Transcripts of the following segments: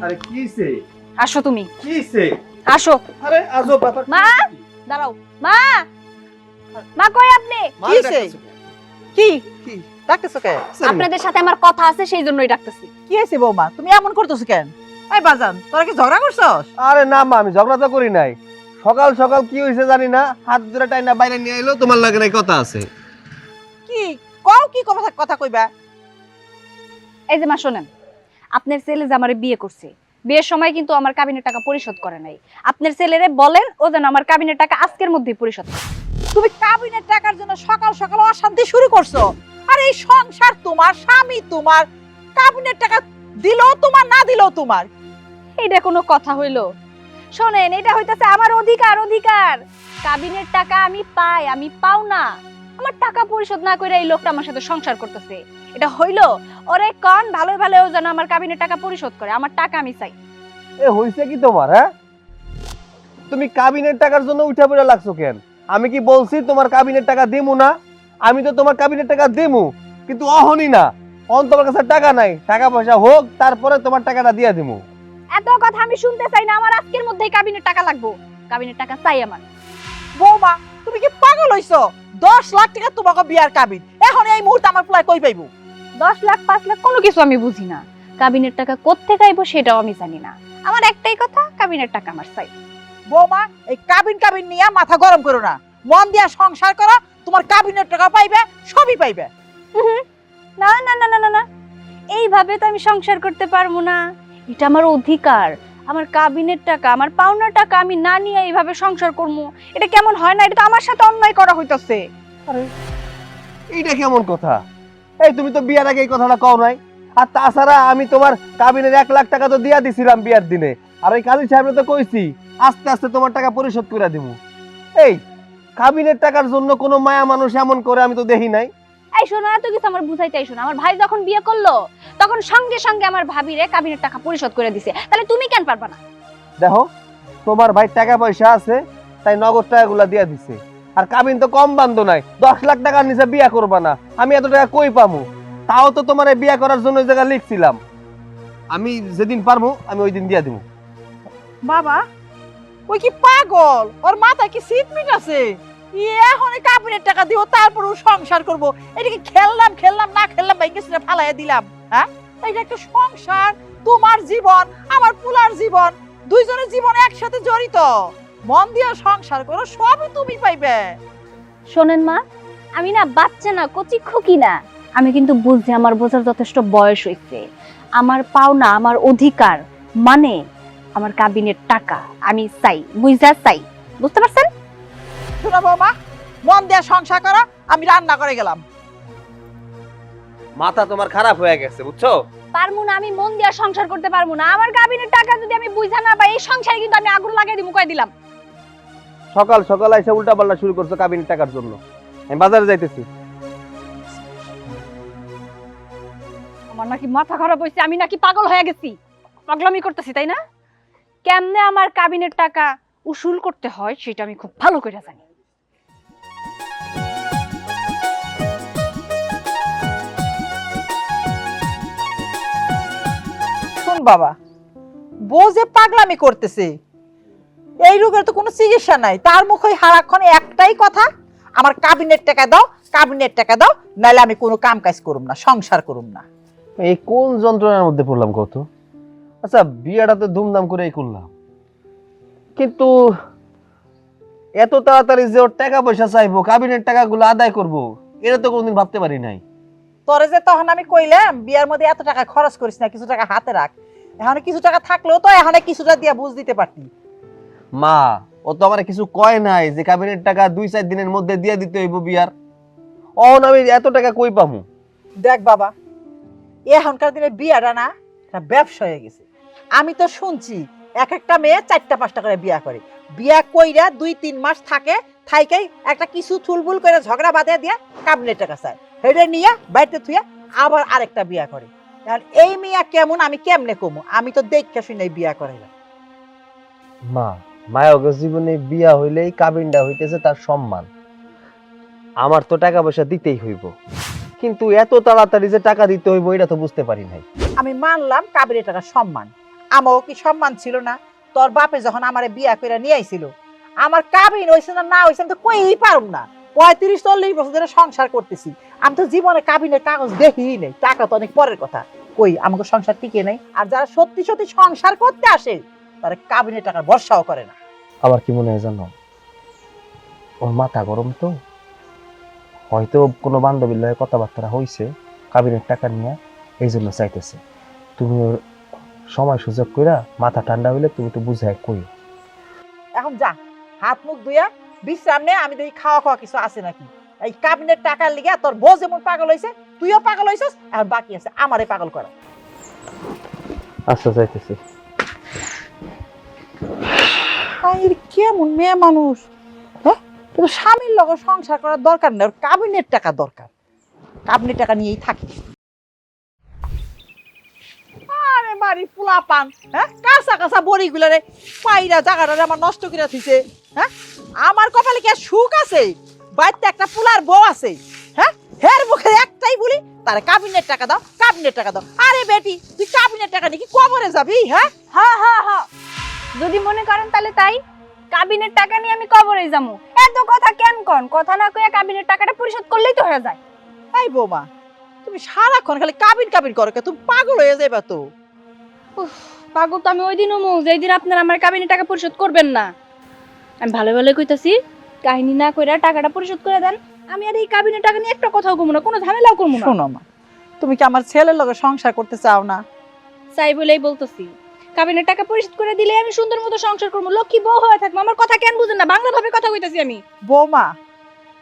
আরে কিছে? আসো তুমি। কিছে? আসো। আরে আজব ব্যাপার। মা দাঁড়াও। মা মা কই আপনি? কিছে? কি কি ডাকতেছো কেন? আপনাদের সাথে আমার কথা আছে সেই জন্যই ডাকতেছি। কি হয়েছে বৌমা, তুমি এমন করতেছো কেন? এই বাজান, তোরা কি ঝগড়া করছস? আরে না মা, আমি ঝগড়া তো করি নাই। সকাল সকাল কি হইছে জানি না, হাত ধরে টাইনা বাইরে নিয়ে আইলো, তোমার লাগে নাই কথা আছে। কি কও, কি কথা কইবা? এই যে মা শোনেন, আপনার ছেলে যে আমারে বিয়ে করছে, বিয়ের সময় কিন্তু আমার কাবিনের টাকা পরিশোধ করে নাই। আপনার ছেলেরে বলেন ও যেন আমার কাবিনের টাকা আজকের মধ্যেই পরিশোধ করে। তুমি কাবিনের টাকার জন্য সকাল সকাল অশান্তি শুরু করছো। আর এই সংসার তোমার, স্বামী তোমার, কাবিনের টাকা দিলেও তোমার, না দিলেও তোমার। এইটা কোনো কথা হইলো? শোনেন, এটা হইতাছে আমার অধিকার। কাবিনের টাকা আমি পাই, আমি পাও না। আমার টাকা পরিশোধ না কইরা এই লোকটা আমার সাথে সংসার করতেছে, এটা হইলো? ওরে কোন ভালো ভালো যেন আমার কাবিনের টাকা পরিশোধ করে, আমার টাকা আমি চাই। এ হইছে কি তোমার? হ্যাঁ, তুমি কাবিনের টাকার জন্য উঠা পড়া লাগছো কেন? আমি কি বলছি তোমার কাবিনের টাকা দিমু না? আমি তো তোমার কাবিনের টাকা দিমু, কিন্তু অহনি না। অন তোমার কাছে টাকা নাই, টাকা পয়সা হোক তারপরে তোমার টাকাটা দিয়া দিমু। এত কথা আমি শুনতে চাই না, আমার আজকের মধ্যেই কাবিনের টাকা লাগবো। কাবিনের টাকা চাই আমার। বৌমা, তুমি কি পাগল হইছো? 10 লাখ টাকা তোমাকে বিয়ার কাবিন, এখন এই মুহূর্তে আমার পোলায় কই পাইবো? 10 লাখ 5 লাখ কোনো কিছু আমি বুঝি না। কাবিনের টাকা কোত্থেকে আইবো সেটাও আমি জানি না। আমার একটাই কথা, কাবিনের টাকা আমার চাই। বৌমা, এই কাবিন নিয়ে মাথা গরম করো না। মন দিয়া সংসার করো, তোমার কাবিনের টাকা পাইবে, সবই পাইবে। না না না না না না, এইভাবে তো আমি সংসার করতে পারবো না। এটা আমার অধিকার, আমার কাবিনের টাকা, আমার পাওনা টাকা আমি না নিয়ে এইভাবে সংসার করবো, এটা কেমন হয় না? এটা তো আমার সাথে অন্যায় করা হইতাছে। আরে এইটা কেমন কথা? এই তুমি তো বিয়ার আগে এই কথাটা কও নাই। আর তাছাড়া আমি তোমার কাবিনের 1 লাখ টাকা তো দিয়া দিছিলাম বিয়ার দিনে। আর ওই কাজী সাহেবরে তো কইছি আস্তে আস্তে তোমার টাকা পরিশোধ করে দিব। এই কাবিনের টাকার জন্য কোনো মায়া মানুষ এমন করে আমি তো দেখি নাই। এই শোনো, এত কিছু আমার বুঝাইতে আইসো না। আমার ভাই যখন বিয়ে করলো তখন সঙ্গে সঙ্গে আমার ভাবিরে কাবিনের টাকা পরিশোধ করে দিছে, তাহলে তুমি কেন পারবা না? দেখো, তোমার ভাই টাকা পয়সা আছে তাই নগদ টাকাগুলা দিয়া দিছে। আর কাবিন তো কম বান্ধব নাই, 10 লাখ টাকার নিচে বিয়া করবা না। আমি এত টাকা কই পামু? তাও তো তোমার বিয়া করার জন্য ওই জায়গা লিখছিলাম। আমি যেদিন পারবো আমি ওই দিন দিয়া দিব। বাবা, ওই কি পাগল? ওর মাথায় কি সিটমিট আছে? এখন এই কাবিনের টাকা দিব, তারপর ও সংসার করবো। এটা কি খেললাম না খেললাম ভাইকে সেটা ফালাইয়া দিলাম? হ্যাঁ, এটা একটা সংসার, তোমার জীবন, আমার পুলার জীবন, দুইজনের জীবন একসাথে জড়িত। মন দিয়া সংসার করো, সবই তুমি পাইবে। শোনেন মা, আমি না বাচ্চা না, কচি খুকি না। আমি কিন্তু বুঝছি, আমার বোঝার যথেষ্ট বয়স হয়েছে। আমার পাওনা, আমার অধিকার মানে আমার কাবিনের টাকা আমি চাই, বুঝা চাই। বুঝতে পারছেন? শোনো বৌমা, মন দিয়া সংসার করো, আমি রান্না করে গেলাম। মাথা তোমার খারাপ হয়ে গেছে, বুঝছো? পারমু না, আমি মন দিয়া সংসার করতে পারবো না। আমার কাবিনের টাকা যদি আমি বুঝা না পাই, এই সংসারে কিন্তু আমি আগুন লাগাই দিব, কই দিলাম। সকাল সকাল এসে উল্টা পাল্টা শুরু করছো কাবিনের টাকার জন্য। আমি বাজারে যাইতেছি। আমার নাকি মাথা খারাপ হয়েছে, আমি নাকি পাগল হয়ে গেছি, পাগলামি করতেছি, তাই না? কেমনে আমার কাবিনের টাকা উসুল করতে হয় সেটা আমি খুব ভালো করে জানি। শোন বাবা, বউ যে পাগলামি করতেছে, এই রোগের তো কোনো চিকিৎসা নাই। তার মুখে সারাক্ষণ একটাই কথা, আমার কাবিনের টাকা দাও, কাবিনের টাকা দাও, নাহলে আমি কোনো কাম কাজ করুম না, সংসার করুম না। এই কোন যন্ত্রণার মধ্যে পড়লাম কত? আচ্ছা, বিয়েটা তো ধুমধাম করেই করলাম, কিন্তু এত তাড়াতাড়ি যে ওর টাকা পয়সা চাইবো, কাবিনের টাকাগুলো আদায় করব, এটা তো কোনদিন ভাবতে পারি নাই। তোরে যে তখন আমি কইলাম বিয়ার মধ্যে এত টাকা খরচ করিস না, কিছু টাকা হাতে রাখ। এখানে কিছু টাকা থাকলেও তো এখানে কিছুটা দিয়া বুঝ দিতে পারতি। মা, ও তো আমার কিছু কয় নাই যে কাবিনের টাকা 2-4 দিনের মধ্যে দিয়ে দিতে হইব বিয়ার। অহন আমি এত টাকা কই পামু? দেখ বাবা, এখনকার দিনে বিয়াটা না একটা ব্যবসা হয়ে গেছে। আমি তো শুনছি এক একটা মেয়ে 4টা-5টা করে বিয়া করে। বিয়া কইরা 2-3 মাস থাকে, থাইকাই একটা কিছু থুলবুল করে ঝগড়া বাঁধে দিয়া কাবিনের টাকা চায়, হেডে নিয়ে বাড়িতে থুয়া আবার আরেকটা বিয়া করে। আর এই মেয়া কেমন আমি কেমনে কমু? আমি তো দেখে শুনে বিয়া করাইলাম। মা, মায়ের জীবনে বিয়া হইলেই কাবিনটা হইতেছে তার সম্মান। আমার তো টাকা পয়সা দিতেই হইব, কিন্তু এত তাড়াতাড়ি যে টাকা দিতে হইব এটা তো বুঝতে পারি নাই। আমি মানলাম কাবিনের টাকা সম্মান, আমারও কি সম্মান ছিল না? তোর বাপে যখন আমারে বিয়া করে নিয়ে আইছিল, আমার কাবিন হইছে না হইছে আমি তো কইই পারুম না। 35-40 বছর ধরে সংসার করতেছি, আমি তো জীবনে কাবিনের কাগজ দেখিই নাই। টাকা তো অনেক পরের কথা, কই আমাকে সংসার টিকে নেই। আর যারা সত্যি সত্যি সংসার করতে আসে তারা কাবিনের টাকার ভরসাও করে না। আমার কি মনে হয় জানো, ওর মাথা গরম তো, হয়তো কোনো বান্ধবীর লগে কথাবার্তা হইছে কাবিনের টাকা নিয়ে, এই জন্য চাইতেছে। তুমি ওর সময় সুযোগ কইরা মাথা ঠান্ডা হইলে তুমি তো বুঝাই কই। এখন যা, হাত মুখ ধুইয়া বিশ্রাম নে, আমি দেখি খাওয়া খাওয়া কিছু আছে নাকি। এই কাবিনের টাকার লিগে তোর বউ যেমন পাগল হইছে, তুইও পাগল হইছিস, এখন বাকি আছে আমারে পাগল করা। আচ্ছা যাইতেছি। কেমন মেয়ে মানুষ, হ্যাঁ? কিন্তু স্বামীর লগে সংসার করার দরকার নেই, ওর কাবিনের টাকা দরকার। কাবিনের টাকা নিয়েই থাকি। আরে বাড়ি পোলা পান, হ্যাঁ? কাঁচা কাঁচা বড়ি গুলারে পাইরা জায়গাটা আমার নষ্ট করে দিছে। হ্যাঁ, আমার কপালে কি আর সুখ আছে? বাড়িতে একটা পোলার বউ আছে, হ্যাঁ? হের মুখে একটাই বলি, তারে কাবিনের টাকা দাও, কাবিনের টাকা দাও। আরে বেটি, তুই কাবিনের টাকা নিয়ে কি কবরে যাবি? হ্যাঁ হ্যাঁ হ্যাঁ হ্যাঁ, যদি মনে করেন তাহলে তাই, কাবিনের টাকা নিয়ে আমি কবরে যাবো। এত কথা কেন কন? কথা না কইয়া কাবিনের টাকাটা পরিশোধ করলেই তো হয়ে যায়। এই বৌমা, তুমি সারাক্ষণ খালি কাবিন কাবিন করো, তুমি পাগল হয়ে যাবে তো। পাগল তো আমি ওই দিনও যেই দিন আপনারা আমার কাবিনের টাকা পরিশোধ করবেন না। আমি ভালো ভালো কইতাছি, কাহিনী না কইরা টাকাটা পরিশোধ করে দেন। আমি আর এই কাবিনের টাকা নিয়ে একটা কথাও কমু না, কোনো ঝামেলাও করবো না। শোনো মা, তুমি কি আমার ছেলের লগে সংসার করতে চাও না? চাই বলেই বলতেছি, কাবিনের টাকা পরিশোধ করে দিলে আমি সুন্দর মতো সংসার করবো, লক্ষ্মী বউ হয়ে থাকবো। আমার কথা কেন বুঝেন না? বাংলা ভাবে কথা কইতাছি আমি। বৌমা,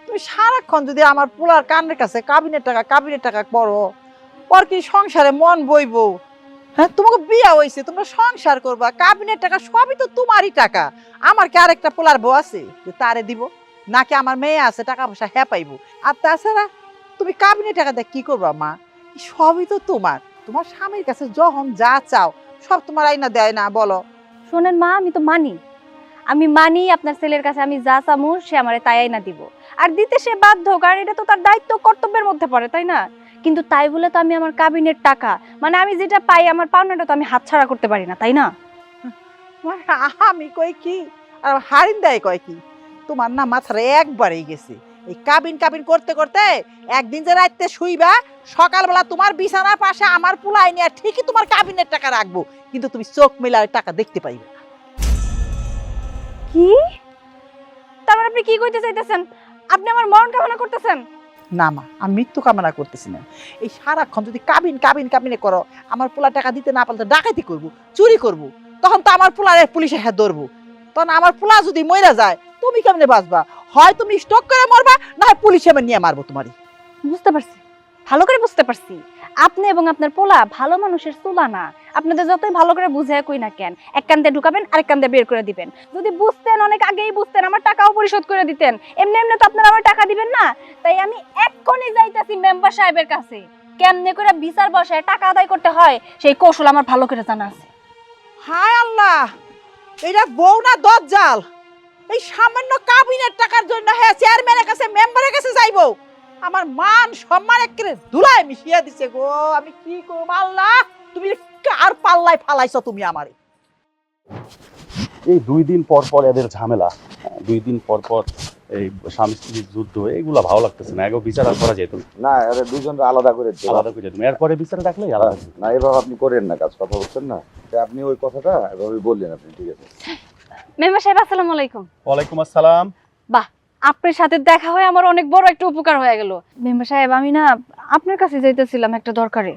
তুমি সারাক্ষণ যদি আমার পোলার কানের কাছে কাবিনের টাকা করো, ওর কি সংসারে মন বইবো? হ্যাঁ, তোমাকে বিয়া হইছে, তোমরা সংসার করবা, কাবিনের টাকা সবই তো তোমারই টাকা। আমার কি আরেকটা পোলার বউ আছে যে তারে দিব? নাকি আমার মেয়ে আছে, টাকা পয়সা হ্যাঁ পাইবো? আর তাছাড়া তুমি কাবিনের টাকা দিয়ে কি করবা মা? সবই তো তোমার। তোমার স্বামীর কাছে যখন যা চাও সব তোমার আইনা দেয় না, বলো? শোনেন মা, আমি মানি আপনার ছেলের কাছে আমি যা চামু সে আমারে তাই না দিব, আর দিতে সে বাধ্য, কারণ এটা তো তার দায়িত্ব কর্তব্যের মধ্যে পড়ে, তাই না? কিন্তু তাই বলে তো আমি আমার কাবিনের টাকা, মানে আমি যেটা পাই আমার পাওনাটা তো আমি হাতছাড়া করতে পারি না, তাই না? আমি কই কি আর হারিন দেয় কয় কি? তোমার না মাথার একবারেই গেছে। এই কাবিন কাবিন করতে করতে একদিন যে রাইতে শুইবা, সকালবেলা তোমার বিছানার পাশে আমার পুলাই নিয়ে ঠিকই তোমার কাবিনের টাকা রাখবো, কিন্তু তুমি চোখ মেলার টাকা দেখতে পাইবে না। কি? তারপর আপনি কি কইতে চাইতেছেন? আপনি আমার মরণ কামনা করতেছেন? না মা, আমি মৃত্যু কামনা করতেছি না। এই সারাক্ষণ যদি কাবিন কাবিন কাবিনে করো, আমার পোলা টাকা দিতে না পারলে তো ডাকাতি করবো, চুরি করবো, তখন তো আমার পোলারে পুলিশে হ্যাঁ ধরবো। তখন আমার পোলা যদি মইরা যায়, তুমি কেমনে বাঁচবা? হয় তুমি স্টক করে মরবা, না হয় পুলিশে নিয়ে মারবো তোমারই। বুঝতে পারছি, ভালো করে বুঝতে পারছি। আপনি এবং আপনার পোলা ভালো মানুষের তুলা না। আপনাদের যতই ভালো করে বুঝায় কই না কেন, এক কান দিয়ে ঢুকাবেন আরেক কান দিয়ে বের করে দিবেন। যদি বুঝতেন, অনেক আগেই বুঝতেন, আমার টাকাও পরিশোধ করে দিতেন। এমনি এমনি তো আপনারা আমার টাকা দিবেন না। তাই আমি এক্ষুনি যাইতাছি মেম্বার সাহেবের কাছে, কেমনে করে বিচার বসায় টাকা আদায় করতে হয় সেই কৌশল আমার ভালো করে জানা আছে। হায় আল্লাহ, এটা বউ না দজ্জাল? এই সামান্য কাবিনের টাকার জন্য হ্যাঁ চেয়ারম্যানের কাছে, মেম্বারের কাছে যাইবো? আমার মান সম্মান একেবারে ধুলায় মিশিয়ে দিছে গো। আমি কি করব আল্লাহ? তুমি আর পাল্লায় ফালাইছো তুমি আমারে। এই 2 দিন পর পর এদের ঝামেলা, 2 দিন পর পর এই স্বামী স্ত্রীর যুদ্ধ, এগুলা ভালো লাগতেছে না। এগো বিচার আর করা যেত না, না, এরা দুজনকে আলাদা করে দিতে হবে। আলাদা করে যেত। এরপরে বিচার রাখলেই আলাদা। না, এভাবে আপনি করেন না, কাজ কথা বলছেন না, তা আপনি ওই কথাটা এভাবে বললেন আপনি, ঠিক আছে? মেম্বার সাহেব আসসালামু আলাইকুম। ওয়ালাইকুম আসসালাম। বাহ, আপনার সাথে দেখা হয়ে আমার অনেক বড় একটা উপকার হয়ে গেল। মেম্বার সাহেব, আমি না আপনার কাছে যাইতেছিলাম একটা দরকারে।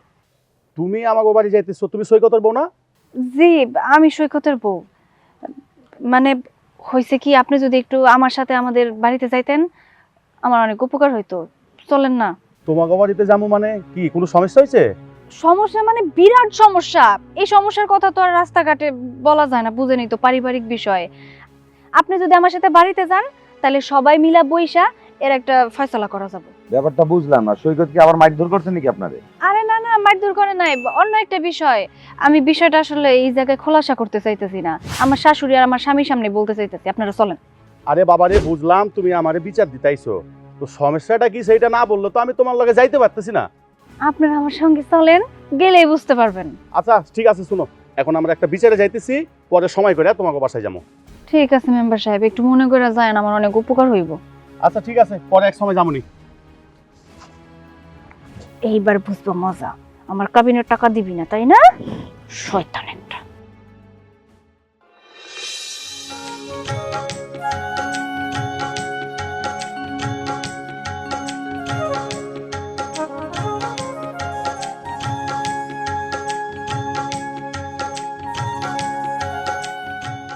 তুমি আমাকে বাড়ি যাইতেছো? তুমি সৈকতের বউ না? জি, আমি সৈকতের বউ। মানে হয়েছে কি, আপনি যদি একটু আমার সাথে আমাদের বাড়িতে যাইতেন আমার অনেক উপকার হইতো। চলেন না? তোমাকে বাড়িতে যাবো মানে কি, কোনো সমস্যা হয়েছে? সমস্যা মানে বিরাট সমস্যা। এই সমস্যার কথা তো আর রাস্তাঘাটে বলা যায় না, বুঝেনি তো, পারিবারিক বিষয়। আপনি যদি আমার সাথে বাড়িতে যান তাহলে সবাই মিলা বইসা এর একটা ফয়সালা করা যাবে। ব্যাপারটা বুঝলাম না, সৈকত কি আবার মারধর করছে নাকি আপনারে? আরে না না, মারধর করে নাই, অন্য একটা বিষয়। আমি বিষয়টা আসলে এই জায়গায় খোলাসা করতে চাইতেছি না, আমার শাশুড়ি আর আমার স্বামীর সামনে বলতে চাইতেছি। আপনারা চলেন। আরে বাবারে, বুঝলাম তুমি আমারে বিচার দিতাইছো, তো সমস্যাটা কি সেইটা না বললো তো আমি তোমার লগে যাইতে পারতেছি না। আপনারা আমার সঙ্গে চলেন, গেলেই বুঝতে পারবেন। আচ্ছা ঠিক আছে, শুনো, এখন আমরা একটা বিচারে যাইতেছি, পরে সময় করে তোমাকে বাসায় যাবো। ঠিক আছে মেম্বার সাহেব, একটু মনে করে যান, আমার অনেক উপকার হইব। আচ্ছা ঠিক আছে, পরে এক সময় যাবনি। এইবার বুঝবো মজা। আমার কাবিনের টাকা দিবি না, তাই না? শয়তান একটা।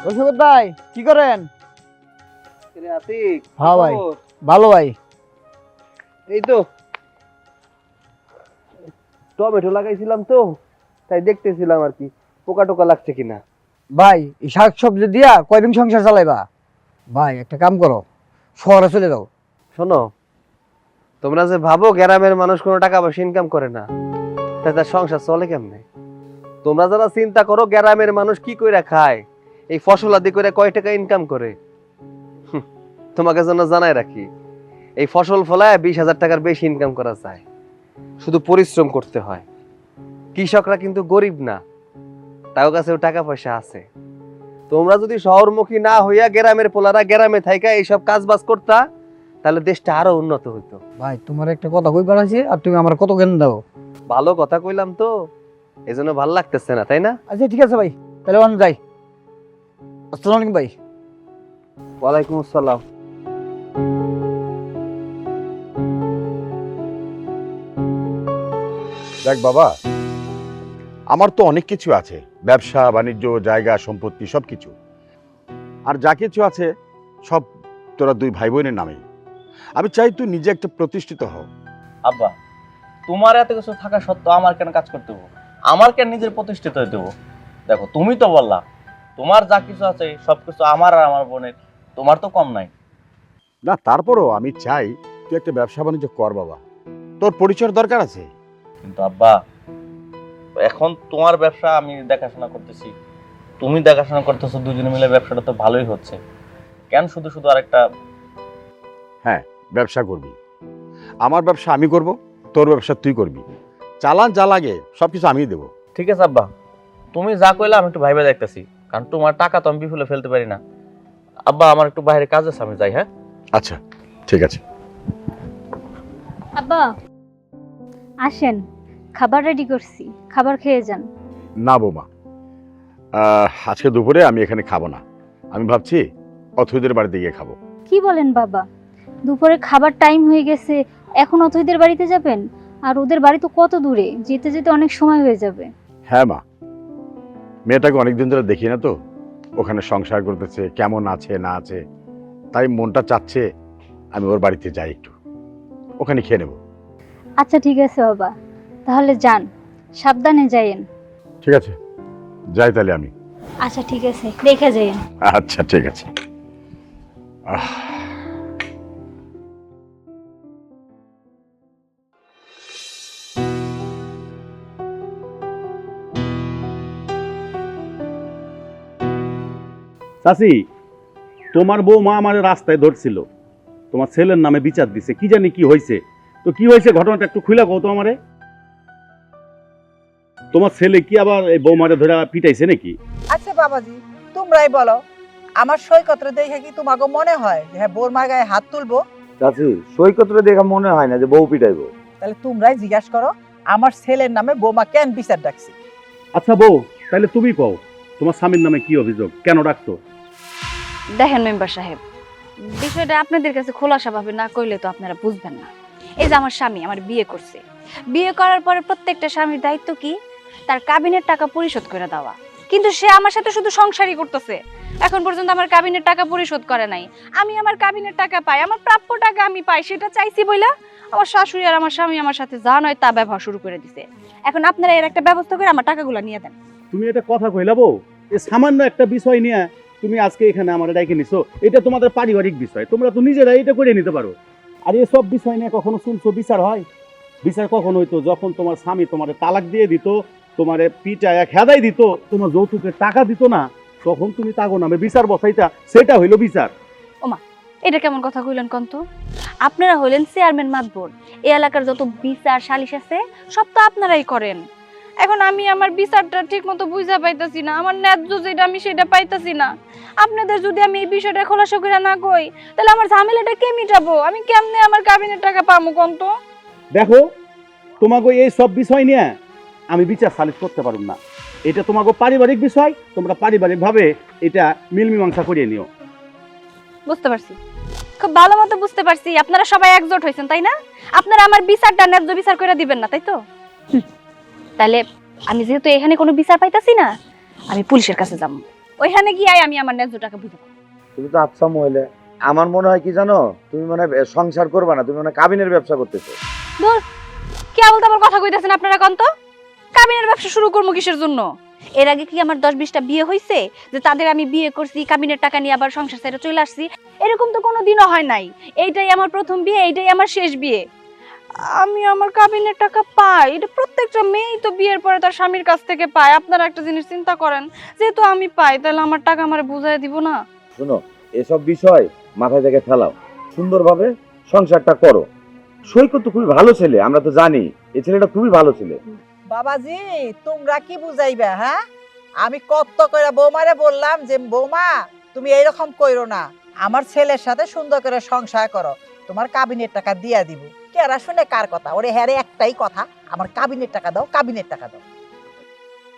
রসগত ভাই কি করেন? আতিক, হ্যাঁ ভাই। খবর? ভালো ভাই। এই তো টমেটো লাগাইছিলাম তো, তাই দেখতেছিলাম আর কি পোকা টোকা লাগছে কিনা। ভাই এই শাক সবজি দিয়া কয়দিন সংসার চালাইবা? ভাই একটা কাম করো, শহরে চলে যাও। শোনো, তোমরা যে ভাবো গ্রামের মানুষ কোনো টাকা পয়সা ইনকাম করে না, তাই তার সংসার চলে কেমনে? তোমরা যারা চিন্তা করো গ্রামের মানুষ কি কইরা খায়, এই ফসল আদি করে কয় টাকা ইনকাম করে, তোমাকে জন্য জানাই রাখি, এই ফসল ফলায় 20,000 টাকার বেশি ইনকাম করা যায়। শুধু পরিশ্রম করতে হয়। কৃষকরা কিন্তু গরিব না, তাও কাছেও টাকা পয়সা আছে। তোমরা যদি শহরমুখী না হইয়া গ্রামের পোলারা গ্রামে থাইকা এইসব কাজ বাজ করতা, তাহলে দেশটা আরো উন্নত হইতো। ভাই তোমার একটা কথা কইবার আছে, আর তুমি আমার কত জ্ঞান দাও। ভালো কথা কইলাম তো, এজন্য ভাল লাগতেছে না, তাই না? আচ্ছা ঠিক আছে ভাই, তাহলে অন যাই। আসসালামু আলাইকুম ভাই। ওয়ালাইকুম আসসালাম। দেখ বাবা, আমার তো অনেক কিছু আছে, ব্যবসা বাণিজ্য, জায়গা সম্পত্তি সব কিছু। আর যা কিছু আছে সব তোরা দুই ভাই বোনের নামে। আমি চাই তুই নিজে একটা প্রতিষ্ঠিত হও। আব্বা, তোমার এত কিছু থাকা সত্ত্বেও আমার কেন কাজ করতে হবো? আমার কেন নিজের প্রতিষ্ঠিত হইতে হবো? দেখো, তুমি তো বললা তোমার যা কিছু আছে সবকিছু আমার আর আমার বোনের, তোমার তো কম নাই। না তারপরও আমি চাই তুই একটা ব্যবসা বাণিজ্য কর বাবা, তোর পরিচয়ের দরকার আছে। কিন্তু আব্বা, এখন তোমার ব্যবসা আমি দেখাশোনা করতেছি, তুমি দেখাশোনা করতেছো, দুজনে মিলে ব্যবসাটা তো ভালোই হচ্ছে, কেন শুধু শুধু আরেকটা? হ্যাঁ, ব্যবসা করবি, আমার ব্যবসা আমি করব, তোর ব্যবসা তুই করবি, চালান যা লাগে সবকিছু আমিই দেবো। ঠিক আছে আব্বা, তুমি যা কইলা আমি একটু ভাইবা দেখতেছি, কারণ তোমার টাকা তো আমি বিফলে ফেলতে পারি না। আব্বা, আমার একটু বাইরে কাজ আছে, আমি যাই। হ্যাঁ আচ্ছা ঠিক আছে। আব্বা আসেন, খাবার রেডি করছি, খাবার খেয়ে যান। না বৌমা, আজকে দুপুরে আমি এখানে খাবো না, আমি ভাবছি অথৈদের বাড়িতে গিয়ে খাবো। কি বলেন বাবা, দুপুরে খাবার টাইম হয়ে গেছে, এখন অথৈদের বাড়িতে যাবেন? আর ওদের বাড়ি তো কত দূরে, যেতে যেতে অনেক সময় হয়ে যাবে। হ্যাঁ মা, মেয়েটাকে অনেকদিন ধরে দেখি না তো, ওখানে সংসার করতেছে, কেমন আছে না আছে, তাই মনটা চাচ্ছে আমি ওর বাড়িতে যাই, একটু ওখানে খেয়ে নেব। আচ্ছা ঠিক আছে বাবা, তাহলে যান, সাবধানে যাইয়েন। ঠিক আছে, যাই তাহলে আমি। আচ্ছা ঠিক আছে, দেখে যাইয়েন। আচ্ছা ঠিক আছে। চাচি, তোমার বৌমা আমার রাস্তায় ধরছিল, তোমার ছেলের নামে বিচার দিছে, কি জানি কি হয়েছে। তো কি হয়েছে ঘটনাটা একটু খুলে কও তো আমারে। তোমার ছেলে কি আবার এই বৌমারে ধরে পিটাইছে নাকি? আচ্ছা বাবাজি, তোমরাই বলো, আমার সৈকতরে দেখে কি তোমাকে মনে হয় যে হ্যাঁ বোর মার গায়ে হাত তুলবো? চাচি, সৈকতরে দেখা মনে হয় না যে বউ পিটাইবো। তাহলে তোমরাই জিজ্ঞাসা করো আমার ছেলের নামে বৌমা কেন বিচার ডাকছি। আচ্ছা বউ, তাহলে তুমি কও, তোমার স্বামীর নামে কি অভিযোগ, কেন ডাকতো? দেখেন মেম্বার সাহেব, বিষয়টা আপনাদের কাছে খোলাসাভাবে না কইলে তো আপনারা বুঝবেন না। এই যে আমার স্বামী আমার বিয়ে করছে, বিয়ে করার পরে প্রত্যেকটা স্বামীর দায়িত্ব কি? তার কাবিনের টাকা পরিশোধ করে দেওয়া। কিন্তু সে আমার সাথে শুধু সংসারই করতেছে, এখন পর্যন্ত আমার কাবিনের টাকা পরিশোধ করে নাই। আমি আমার কাবিনের টাকা পাই, আমার প্রাপ্য টাকা আমি পাই, সেটা চাইছি বইলা আমার শাশুড়ি আর আমার স্বামী আমার সাথে যা নয় তা ব্যবহার শুরু করে দিছে। এখন আপনারা এর একটা ব্যবস্থা করে আমার টাকাগুলো নিয়ে দেন। তুমি এটা কথা কইলা বউ? এই সামান্য একটা বিষয় নিয়ে তুমি আজকে এখানে আমার ডাইকে নিছো, এটা তোমাদের পারিবারিক বিষয়, তোমরা তো নিজেরা এটা করে নিতে পারো। আর এসব বিষয় নিয়ে কখনো শুনছো বিচার হয়? বিচার কখন হইতো যখন তোমার স্বামী তোমার তালাক দিয়ে দিত, তোমারে পিটায়া খেদাই দিত, তোমার যৌতুকের টাকা দিত না, তখন তুমি তাগো নামে বিচার বসাইতা, সেটা হইলো বিচার। এটা কেমন কথা কইলেন কন্ত? আপনারা হইলেন চেয়ারম্যান মাতবর, এই এলাকার যত বিচার সালিশ আছে সব তো আপনারাই করেন। এখন আমি আমার বিচারটা ঠিক মতো বুঝা পাইতাছি না, আমার ন্যায্য যেটা আমি সেটা পাইতাছি না। আপনাদের যদি আমি এই বিষয়টা খোলাসা করে না কই, তাহলে আমার ঝামেলাটা কে মিটাবো? আমি কেমনে আমার কাবিনের টাকা পাবো কন্ত? দেখো, তোমাকে এই সব বিষয় নিয়ে আমি বিচার সালিশ করতে পারব না। এটা তোমাকে পারিবারিক বিষয়, তোমরা পারিবারিকভাবে এটা মিলমীমাংসা করিয়ে নিও। বুঝতে পারছি, খুব ভালো মতো বুঝতে পারছি। আপনারা সবাই একজোট হয়েছেন তাই না? আপনারা আমার বিচারটা ন্যায্য বিচার করে দিবেন না তাই তো? তাহলে আমি যেহেতু এখানে কোনো বিচার পাইতাছি না, আমি পুলিশের কাছে যাব। ওইখানে গিয়ে আমি আমার ন্যায্য টাকা বুঝাবো। তুমি তো আচ্ছা মহিলা, আমার মনে হয় কি জানো, তুমি মনে হয় সংসার করবা না, তুমি মনে হয় কাবিনের ব্যবসা করতেছো। ধুর, কে বলতে আমার কথা কইতেছেন আপনারা কন্ত? কাবিনের ব্যবসা শুরু করবো কিসের জন্য? এর আগে কি আমার 10-20টা বিয়ে হয়েছে যে তাদের আমি বিয়ে করছি, কাবিনের টাকা নিয়ে আবার সংসার ছেড়ে চলে আসছি? এরকম তো কোনোদিনও হয় নাই। এইটাই আমার প্রথম বিয়ে, এইটাই আমার শেষ বিয়ে। আমি আমার কাবিনের টাকা পাই, এটা প্রত্যেকটা মেয়েই তো বিয়ের পরে তার স্বামীর কাছ থেকে পায়। আপনারা একটা জিনিস চিন্তা করেন, যেহেতু আমি পাই তাহলে আমার টাকা আমার বুঝাই দিব না? শোনো, এসব বিষয় মাথায় থেকে ফেলাও, সুন্দরভাবে সংসারটা করো। সৈকত তো খুবই ভালো ছেলে, আমরা তো জানি এই ছেলেটা খুবই ভালো ছেলে। বাবাজি, তোমরা কি বুঝাইবা? হ্যাঁ, আমি কত করে বৌমারে বললাম যে বৌমা তুমি এইরকম কইরো না, আমার ছেলের সাথে সুন্দর করে সংসার করো, তোমার কাবিনের টাকা দিয়া দিব। কেরা শুনে কার কথা? ওরে হ্যারে একটাই কথা, আমার কাবিনের টাকা দাও, কাবিনের টাকা দাও।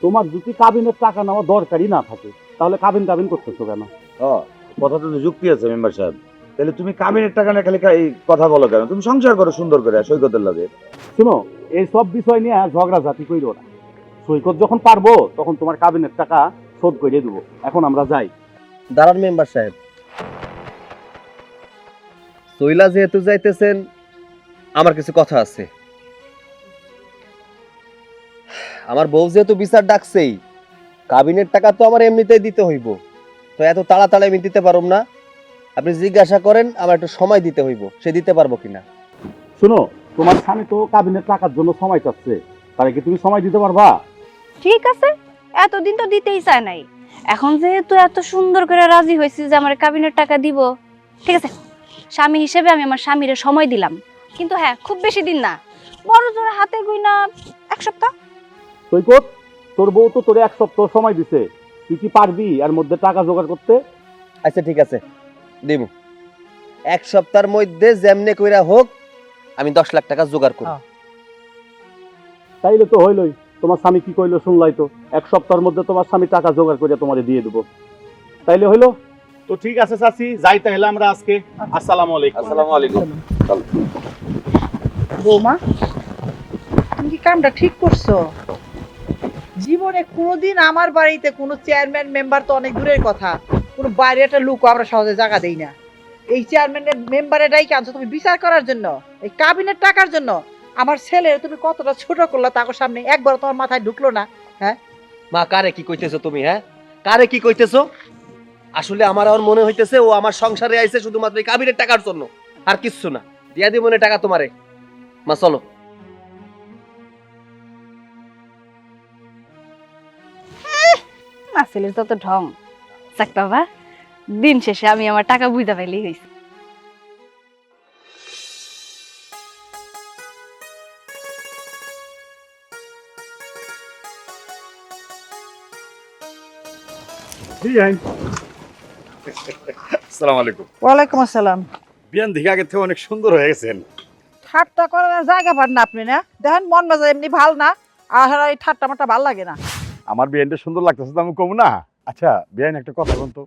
তোমার যদি কাবিনের টাকা নেওয়া দরকারই না থাকে, তাহলে কাবিন করতেছো কেন? কথাটা তো যুক্তি আছে মেম্বার সাহেব। তাহলে তুমি কাবিনের টাকা না খালি এই কথা বলো কেন? তুমি সংসার করো সুন্দর করে সৈকতের লগে। শুনো, এই সব বিষয় নিয়ে ঝগড়া জাতি কইরো না। সৈকত যখন পারবো তখন তোমার কাবিনের টাকা শোধ করে দেবো। এখন আমরা যাই। দাঁড়ান মেম্বার সাহেব, সইলা যেহেতু যাইতেছেন, আমার কিছু কথা আছে। আমার বউ যেহেতু বিচার ডাকছেই, কাবিনের টাকা তো আমার এমনিতেই দিতে হইব, তো এত তাড়াতাড়ি আমি দিতে পারব না। আপনি জিজ্ঞাসা করেন আমার একটু সময় দিতে হইব, সে দিতে পারবো কিনা। শুনো, তোমার স্বামী তো কাবিনের টাকার জন্য সময় চাচ্ছে, তাহলে কি তুমি সময় দিতে পারবা? ঠিক আছে, এতদিন তো দিতেই চায় নাই, এখন যেহেতু এত সুন্দর করে রাজি হয়েছি যে আমার কাবিনের টাকা দিব, ঠিক আছে, স্বামী হিসেবে আমি আমার স্বামীরে সময় দিলাম। কিন্তু হ্যাঁ, খুব বেশি দিন না, বড় জোর হাতে গুইনা 1 সপ্তাহ। সৈকত, তোর বউ তো তোরে 1 সপ্তাহ সময় দিছে, তুই কি পারবি এর মধ্যে টাকা জোগাড় করতে? আচ্ছা ঠিক আছে, দিব। 1 সপ্তাহের মধ্যে যেমনে কইরা হোক আমি 10 লাখ টাকা জোগাড় করব। তাইলে তো হইলই। তোমার স্বামী কি কইলো শুনলাই তো, 1 সপ্তাহের মধ্যে তোমার স্বামী টাকা জোগাড় করে তোমারে দিয়ে দেবো। তাইলে হইলো তো, ঠিক আছে চাচি, যাই তাহলে আমরা আজকে। আসসালামু আলাইকুম। আসসালামু আলাইকুম। বৌমা, তুমি কি কামটা ঠিক করছো? জীবনে কোনোদিন আমার বাড়িতে কোনো চেয়ারম্যান মেম্বার তো অনেক দূরের কথা, কোনো বাইরে একটা লোক আমরা সহজে জায়গা দেই না। এই চেয়ারম্যানের মেম্বারেরাই আনছো তুমি বিচার করার জন্য, এই কাবিনের টাকার জন্য। আমার ছেলে তুমি কতটা ছোট করলা তার সামনে, একবার তোমার মাথায় ঢুকলো না? হ্যাঁ মা, কারে কি কইতেছো তুমি? হ্যাঁ, কারে কি কইতেছো? আসলে আমার আর মনে হইতেছে ও আমার সংসারে আইছে শুধুমাত্র এই কাবিনের টাকার জন্য, আর কিচ্ছু না। দিয়া দিব মনে টাকা তোমারে। মা চলো। ছেলের যত ঢং। যাক বাবা, দিন শেষে আমি আমার টাকা বুঝা পাইলেই হয়েছে। আসসালামু আলাইকুম। ওয়ালাইকুম আসসালাম। বিয়ান দিকে আগের থেকে অনেক সুন্দর হয়ে গেছেন। ঠাট্টা করার জায়গা পান না আপনি, না দেখেন মন মেজাজ এমনি ভাল না, আর এই ঠাট্টা মাট্টা ভাল লাগে না। আমার বিয়ানটা সুন্দর লাগতেছে তো আমি কম না। আচ্ছা বিয়ান, একটা কথা বলুন তো,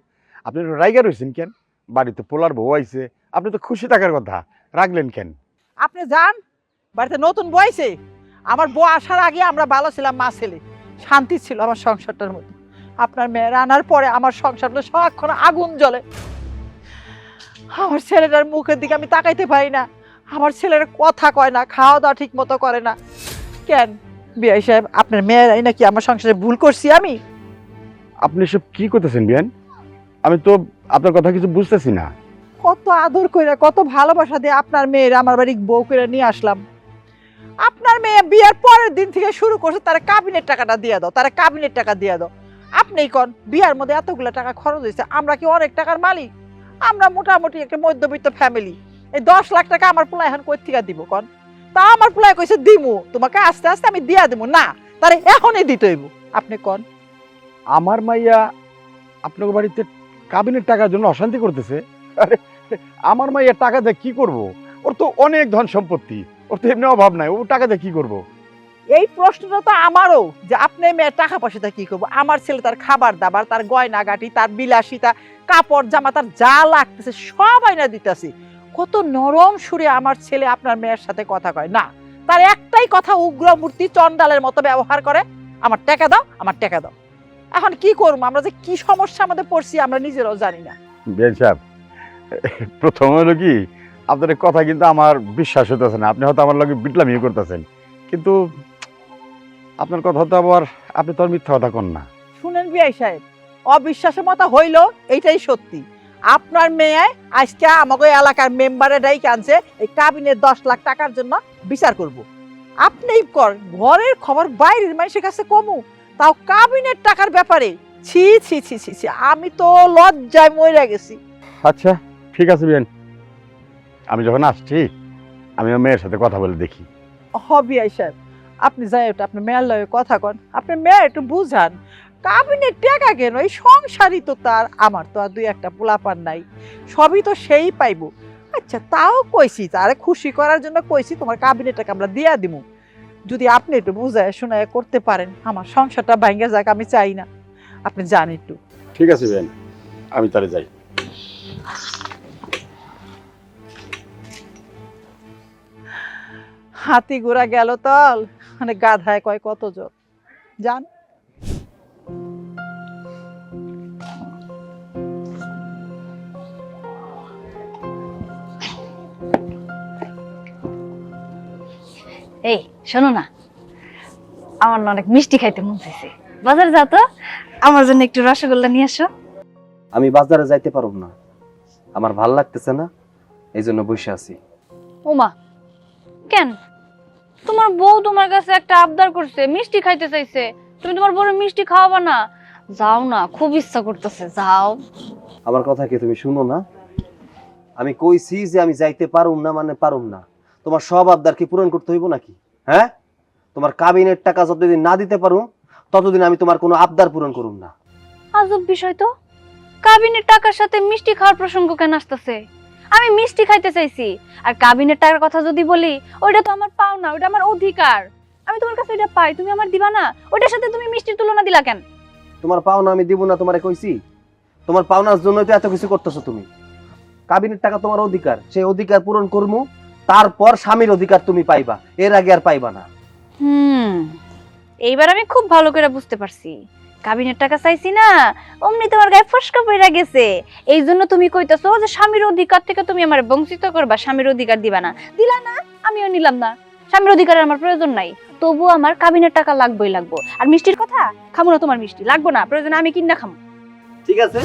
আপনি রাইগা রয়েছেন কেন? বাড়িতে পোলার বউ আইছে, আপনি তো খুশি থাকার কথা, রাখলেন কেন? আপনি যান, বাড়িতে নতুন বউ আইছে। আমার বউ আসার আগে আমরা ভালো ছিলাম, মা ছেলে শান্তি ছিল আমার সংসারটার মধ্যে। আপনার মেয়ের আনার পরে আমার সংসারটা সারাক্ষণ আগুন জ্বলে। আমার ছেলেটার মুখের দিকে আমি তাকাইতে পারি না, আমার ছেলের কথা কয় না, খাওয়া দাওয়া ঠিক মতো করে না। কেন বিআই সাহেব, আপনার মেয়েরাই নাকি আমার সংসারে ভুল করছি আমি? আপনি সব কি করতেছেন বিয়ান? আমি তো আপনার কথা কিছু বুঝতেছি না। কত আদর কইরা কত ভালোবাসা দিয়ে আপনার মেয়ের আমার বাড়ি বউ করে নিয়ে আসলাম। আপনার মেয়ে বিয়ের পরের দিন থেকে শুরু করছে তারা কাবিনের টাকাটা দিয়ে দাও, তারা কাবিনের টাকা দিয়ে দাও। আপনিই কোন বিয়ার মধ্যে এতগুলো টাকা খরচ হয়েছে, আমরা কি অনেক টাকার মালিক? আমরা মোটামুটি একটা মধ্যবিত্ত ফ্যামিলি। এই 10 লাখ টাকা আমার পোলা এখন কই থেকে দিব কোন? তা আমার পোলা কইছে দিমু, তোমাকে আস্তে আস্তে আমি দিয়া দিমু। না, তারে এখনই দিতে হইব। আপনি কোন? আমার মাইয়া আপনার বাড়িতে কাবিনের টাকার জন্য অশান্তি করতেছে? আরে আমার মাইয়া টাকা দিয়ে কি করব? ওর তো অনেক ধন সম্পত্তি, ওর তো এমনি অভাব নাই, ও টাকা দিয়ে কি করব? এই প্রশ্নটা তো আমারও, যে আপনি মেয়ের টাকা পয়সাটা কি করবো? আমার ছেলে তার খাবার দাবার, তার গয়নাগাটি, তার বিলাসিতা, কাপড় জামা, তার যা লাগতেছে সব আইনা দিতেছি। কত নরম সুরে আমার ছেলে আপনার মেয়ের সাথে কথা কয়। না, তার একটাই কথা, উগ্রমূর্তি চন্ডালের মতো ব্যবহার করে, আমার টাকা দাও, আমার টাকা দাও। এখন কি করবো? আমরা যে কি সমস্যা আমাদের পড়ছি আমরা নিজেরাও জানি না। বিয়ান সাহেব, প্রথম হলো কি, আপনার এই কথা কিন্তু আমার বিশ্বাস হতেছে না। আপনি হয়তো আমার লগে বিটলামি করতেছেন, কিন্তু আপনার কথা তো আবার, আপনি তো আর মিথ্যা কথা কন না। শুনেন বিআই সাহেব, অবিশ্বাসের মতো হইলো এইটাই সত্যি। আপনার মেয়ে আজকে আমাকে এলাকার মেম্বারে ডাইকে আনছে এই কাবিনের 10 লাখ টাকার জন্য বিচার করব। আপনিই কর, ঘরের খবর বাইরের মানুষের কাছে কমু, তাও কাবিনের টাকার ব্যাপারে। ছি ছি ছি ছি ছি, আমি তো লজ্জায় মরে গেছি। আচ্ছা ঠিক আছে বিয়ান, আমি যখন আসছি আমি আমার মেয়ের সাথে কথা বলে দেখি। বিআই সাহেব, আপনি যাই ওটা আপনি মেয়ের লগে কথা কন, আপনি মেয়ের একটু বুঝান। কাবিনের টাকা কেন? এই সংসারই তো তার, আমার তো আর 2-1টা পোলাপান নাই, সবই তো সেই পাইবো। আচ্ছা তাও কইছি, তারে খুশি করার জন্য কইছি তোমার কাবিনের টাকা আমরা দিয়া দিমু। যদি আপনি একটু বুঝায় শোনায় করতে পারেন, আমার সংসারটা ভাঙ্গা যাক, আমি চাই না। আপনি জান একটু। ঠিক আছে বিয়ান, আমি তাহলে যাই। হাতি ঘোড়া গেল তল, মানে গাধায় কয় কত জোর। জান এই শোনো না, আমার না অনেক মিষ্টি খাইতে মন চাইছে। বাজার যাও তো, আমার জন্য একটু রসগোল্লা নিয়ে আসো। আমি বাজারে যাইতে পারব না, আমার ভাল লাগতেছে না, এই জন্য বসে আছি। ওমা, কেন? তোমার বউ তোমার কাছে একটা আবদার করছে, মিষ্টি খাইতে চাইছে, তুমি তোমার বউর মিষ্টি খাওয়াবা না? যাও না, খুব ইচ্ছা করতেছে, যাও। আমার কথা কি তুমি শুনো না? আমি কইছি যে আমি যাইতে পারুম না, মানে পারুম না। তোমার সব আবদার কি পূরণ করতে হইব নাকি? হ্যাঁ, তোমার কাবিনের টাকা যতদিন না দিতে পারুম ততদিন আমি তোমার কোনো আবদার পূরণ করুম না। আজব বিষয় তো, কাবিনের টাকার সাথে মিষ্টি খাওয়ার প্রসঙ্গ কেন আসতেছে? আমি মিষ্টি খাইতে চাইছি, আর কাবিনের টাকার কথা যদি বলি, ওইটা তো আমার পাওনা, ওইটা আমার অধিকার। আমি তোমার কাছে ওইটা পাই, তুমি আমার দিবা না? ওইটার সাথে তুমি মিষ্টির তুলনা দিলা কেন? তোমার পাওনা আমি দিব না তোমারে কইছি? তোমার পাওনার জন্যই তো এত কিছু করতেছো তুমি। কাবিনের টাকা তোমার অধিকার, সেই অধিকার পূরণ করমু, তারপর স্বামীর অধিকার তুমি পাইবা, এর আগে আর পাইবা না। এইবার আমি খুব ভালো করে বুঝতে পারছি। কাবিনের টাকা চাইছি না, অমনি তোমার গায়ে ফসকা পড়ে গেছে। এই জন্য তুমি কইতাছো যে স্বামীর অধিকার থেকে তুমি আমার বঞ্চিত করবা, স্বামীর অধিকার দিবা না। দিলা না, আমিও নিলাম না। স্বামীর অধিকারের আমার প্রয়োজন নাই, তবু আমার কাবিনের টাকা লাগবেই লাগবো। আর মিষ্টির কথা খামো না, তোমার মিষ্টি লাগবো না, প্রয়োজনে আমি কিনা খামো। ঠিক আছে,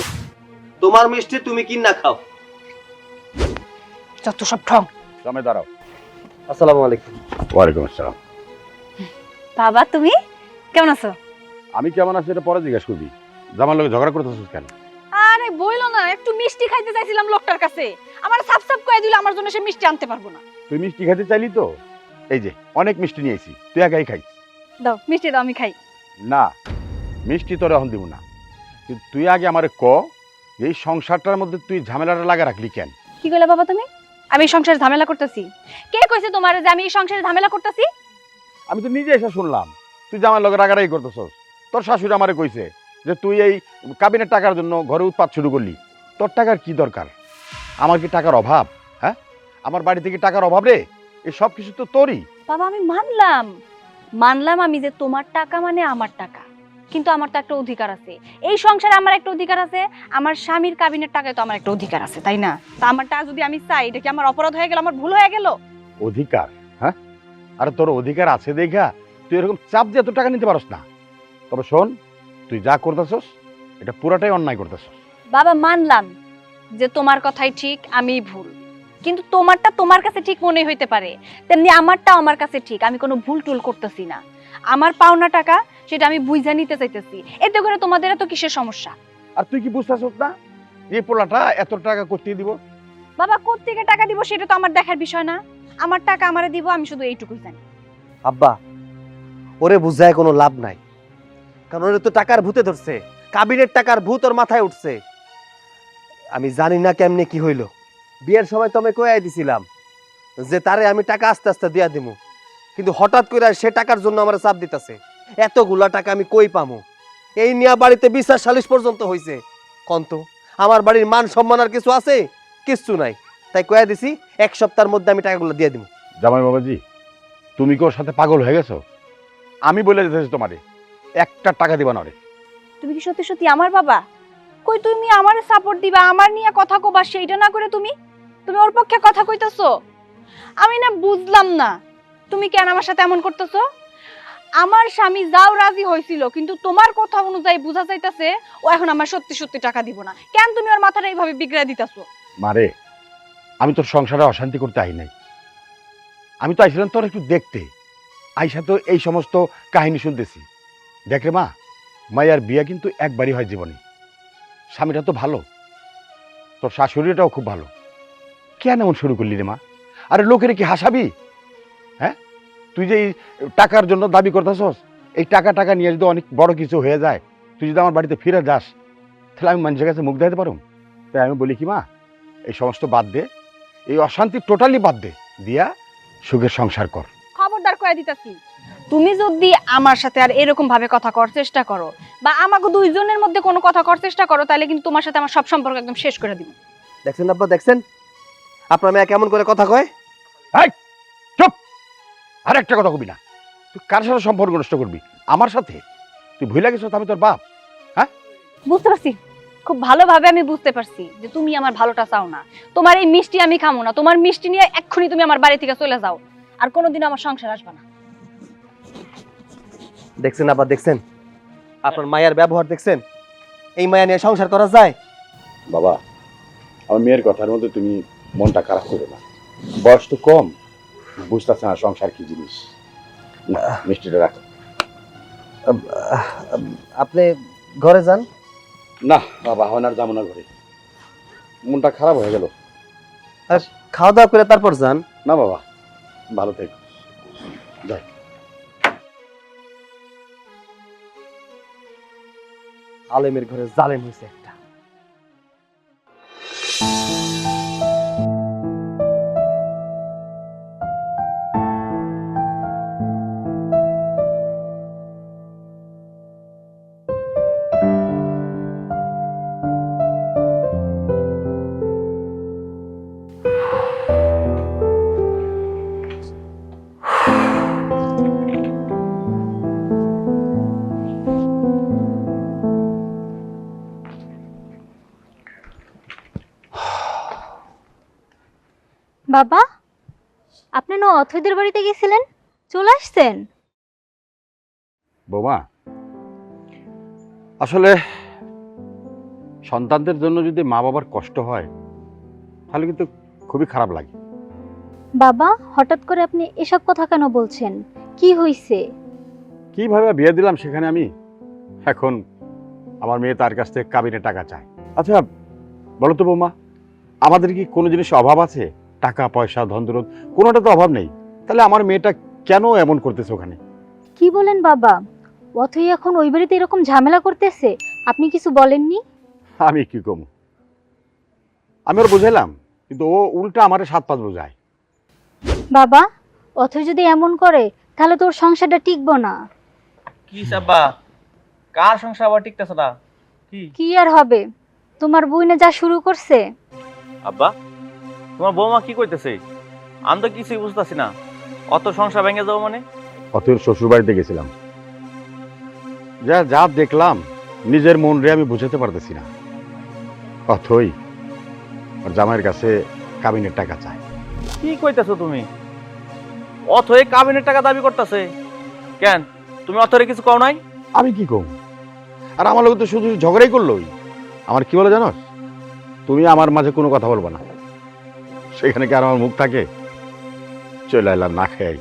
তোমার মিষ্টি তুমি কিনা খাও। যত সব ঠং। সময় দাঁড়াও। আসসালামু আলাইকুম। ওয়ালাইকুম আসসালাম। বাবা তুমি কেমন আছো? আমি কেমন আছি এটা পরে জিজ্ঞাসা করবি, জামার লগে ঝগড়া করতেছিস কেন? আরে বইলো না, একটু মিষ্টি খাইতে চাইছিলাম লোকটার কাছে, আমার সাপ সাপ কয়ে দিল আমার জন্য সে মিষ্টি আনতে পারবো না। তুই মিষ্টি খেতে চাইলি তো, এই যে অনেক মিষ্টি নিয়েছি, তুই একাই খাই। দাও মিষ্টি দাও, আমি খাই। না, মিষ্টি তোর এখন দিব না, কিন্তু তুই আগে আমারে ক, এই সংসারটার মধ্যে তুই ঝামেলাটা লাগা রাখলি কেন? কি কইলা বাবা তুমি? আমি সংসারে ঝামেলা করতেছি? কে কইছে তোমারে যে আমি এই সংসারে ঝামেলা করতেছি? আমি তো নিজে এসে শুনলাম তুই জামার লগে রাগারাগি করতেছস। তোর শাশুড়ি আমারে কইছে যে তুই এই কাবিনের টাকার জন্য ঘরে উৎপাত শুরু করলি। তোর টাকার কি দরকার? আমার কি টাকার অভাব? হ্যাঁ, আমার বাড়ি থেকে টাকার অভাব রে? এই সব কিছু তো তোরই। বাবা আমি মানলাম আমি যে তোমার টাকা মানে আমার টাকা, কিন্তু আমার তো একটা অধিকার আছে, এই সংসারে আমার একটা অধিকার আছে, আমার স্বামীর কাবিনের টাকায় তো আমার একটা অধিকার আছে, তাই না? তা আমার টাকা যদি আমি চাই, এটা কি আমার অপরাধ হয়ে গেল, আমার ভুল হয়ে গেল? অধিকার? হ্যাঁ, আরে তোর অধিকার আছে দেখা তুই এরকম চাপ দিয়ে এত টাকা নিতে পারস না। তবে শোন, তুই যা করতেছস এটা পুরাটাই অন্যায় করতেছস। বাবা মানলাম যে তোমার কথাই ঠিক, আমি ভুল, কিন্তু তোমারটা তোমার কাছে ঠিক মনে হইতে পারে, তেমনি আমারটা আমার কাছে ঠিক। আমি কোনো ভুল টুল করতেছি না, আমার পাওনা টাকা সেটা আমি বুঝা নিতে চাইতেছি, এতে করে তোমাদের এত কিসের সমস্যা? আর তুই কি বুঝতেছস না এই পোলাটা এত টাকা করতে দিব? বাবা কোত্থেকে টাকা দিব সেটা তো আমার দেখার বিষয় না। আমার টাকা আমারে দিব, আমি শুধু এইটুকুই জানি। আব্বা, ওরে বুঝায় কোনো লাভ নাই, কারণ ওরে তো টাকার ভূতে ধরছে, কাবিনের টাকার ভূত ওর মাথায় উঠছে। আমি জানি না কেমনে কি হইল, বিয়ের সময় তো আমি কয়ে দিছিলাম যে তারে আমি টাকা আস্তে আস্তে দিয়া দিমু, কিন্তু হঠাৎ করে সে টাকার জন্য আমার চাপ দিতেছে। এতগুলা টাকা আমি কই পামু? এই নিয়া বাড়িতে বিচার সালিশ পর্যন্ত হইছে। কন্ত আমার বাড়ির মান সম্মান আর কিছু আছে? কিচ্ছু নাই। তাই কয়ে দিছি 1 সপ্তাহের মধ্যে আমি টাকাগুলো দিয়ে দিমু। জামাই বাবাজি, তুমি কি ওর সাথে পাগল হয়ে গেছো? আমি বলে দিতেছি তোমারে, একটা টাকা দিবা না রে। তুমি কি সত্যি সত্যি আমার বাবা? কই তুমি আমারে সাপোর্ট দিবা, আমার নিয়ে কথা কবা, সেইটা না করে তুমি তুমি ওর পক্ষে কথা কইতাছো? আমি না বুঝলাম না তুমি কেন আমার সাথে এমন করতেছো। আমার স্বামী যাও রাজি হয়েছিল, কিন্তু তোমার কথা অনুযায়ী বোঝা যাইতাছে ও এখন আমার সত্যি সত্যি টাকা দিব না। কেন তুমি ওর মাথাটা এইভাবে বিগড়ে দিতাছো? মারে, আমি তোর সংসারে অশান্তি করতে আই নাই। আমি তো আইছিলাম তোর একটু দেখতে। আইসা তো এই সমস্ত কাহিনী শুনতেছি। দেখ রে মা, মায়ের বিয়া কিন্তু একবারই হয় জীবনে। স্বামীটা তো ভালো, তোর শাশুড়িটাও খুব ভালো। কেন এমন শুরু করলি রে মা? আরে লোকের কি হাসাবি? হ্যাঁ, তুই যে এই টাকার জন্য দাবি করতেছস, এই টাকা নিয়ে যদি অনেক বড় কিছু হয়ে যায়, তুই যদি আমার বাড়িতে ফিরে যাস, তাহলে আমি মানুষের কাছে মুখ দেখাতে পারো? তাই আমি বলি কি মা, এই সমস্ত বাদ দে, এই অশান্তি টোটালি বাদ দে, দিয়া সুখের সংসার কর। খবরদার কয়ে দিতাছি, তুমি যদি আমার সাথে আর এরকম ভাবে কথা করার চেষ্টা করো বা আমাকে দুইজনের মধ্যে কোনো কথা করার চেষ্টা করো, তাহলে কিন্তু তোমার সাথে আমার সব সম্পর্ক একদম শেষ করে দিব। দেখছেন আব্বা, দেখছেন আপনার মেয়ে কেমন করে কথা কয়? চুপ! আর একটা কথা কবি না। তুই কার সাথে সম্পর্ক নষ্ট করবি? আমার সাথে? তুই ভুলে গেছিস আমি তোর বাপ? বুঝতে পারছি, খুব ভালোভাবে আমি বুঝতে পারছি যে তুমি আমার ভালোটা চাও না। তোমার এই মিষ্টি আমি খামো না। তোমার মিষ্টি নিয়ে এক্ষুনি তুমি আমার বাড়ি থেকে চলে যাও, আর কোনোদিন আমার সংসার আসবে না। দেখছেন আব্বা, দেখছেন আপনার মায়ের ব্যবহার, দেখছেন? এই মায়া নিয়ে সংসার করা যায়? বাবা, আমার মেয়ের কথার মধ্যে তুমি মনটা খারাপ করো না। বয়স তো কম, বুঝতেছে না সংসার কি জিনিস। না, মিষ্টিটা রাখো। আপনি ঘরে যান। না বাবা, এখন আর যাবো না ঘরে, মনটা খারাপ হয়ে গেল। খাওয়া দাওয়া করে তারপর যান। না বাবা, ভালো থেকো, যাই। আলেমের ঘরে জালেম হয়েছে একটা। বাবা, আপনি না অথৈদের বাড়িতে গেছিলেন, চলে আসছেন? বৌমা, আসলে সন্তানদের জন্য যদি মা বাবার কষ্ট হয়, তাহলে কিন্তু খুবই খারাপ লাগে। বাবা, হঠাৎ করে আপনি এসব কথা কেন বলছেন? কি হয়েছে? কিভাবে বিয়ে দিলাম সেখানে আমি, এখন আমার মেয়ে তার কাছ থেকে কাবিনে টাকা চায়। আচ্ছা বলো তো বৌমা, আমাদের কি কোনো জিনিস অভাব আছে? টাকা পয়সা ধন দৌলত কোনোটা তো অভাব নেই, তাহলে আমার মেয়েটা কেন এমন করতেছে ওখানে? কি বলেন বাবা? অথৈ এখন ওই বাড়িতে এরকম ঝামেলা করতেছে, আপনি কিছু বলেননি? আমি কি কম, আমি ওর বুঝাইলাম, কিন্তু ও উল্টা আমারে 7-5 বোঝায়। বাবা, অথৈ যদি এমন করে তাহলে তোর সংসারটা টিকবো না। কি সাব্বা, কার সংসার আবার টিকতেছে না? কি কি আর হবে, তোমার বইনে যা শুরু করছে। আব্বা, তোমার বৌমা কি কইতেছে? আমি তো কিছুই বুঝতেছি না। অত সংসার ভেঙে যাবো মানে? অথৈর শ্বশুর বাড়িতে গেছিলাম, যা যা দেখলাম নিজের মন রে আমি বুঝাতে পারতেছি না। অথৈ ওর জামাইয়ের কাছে কাবিনের টাকা চায়। কি কইতেছো তুমি? অথই কাবিনের টাকা দাবি করতেছে কেন? তুমি অথরে কিছু কও নাই? আমি কি কম, আর আমার লোক তো শুধু ঝগড়াই করলোই। আমার কি বলে জানোস, তুমি আমার মাঝে কোনো কথা বলবো না, সেখানে কি আর আমার মুখ থাকে? চলে এলাম না খেয়াই।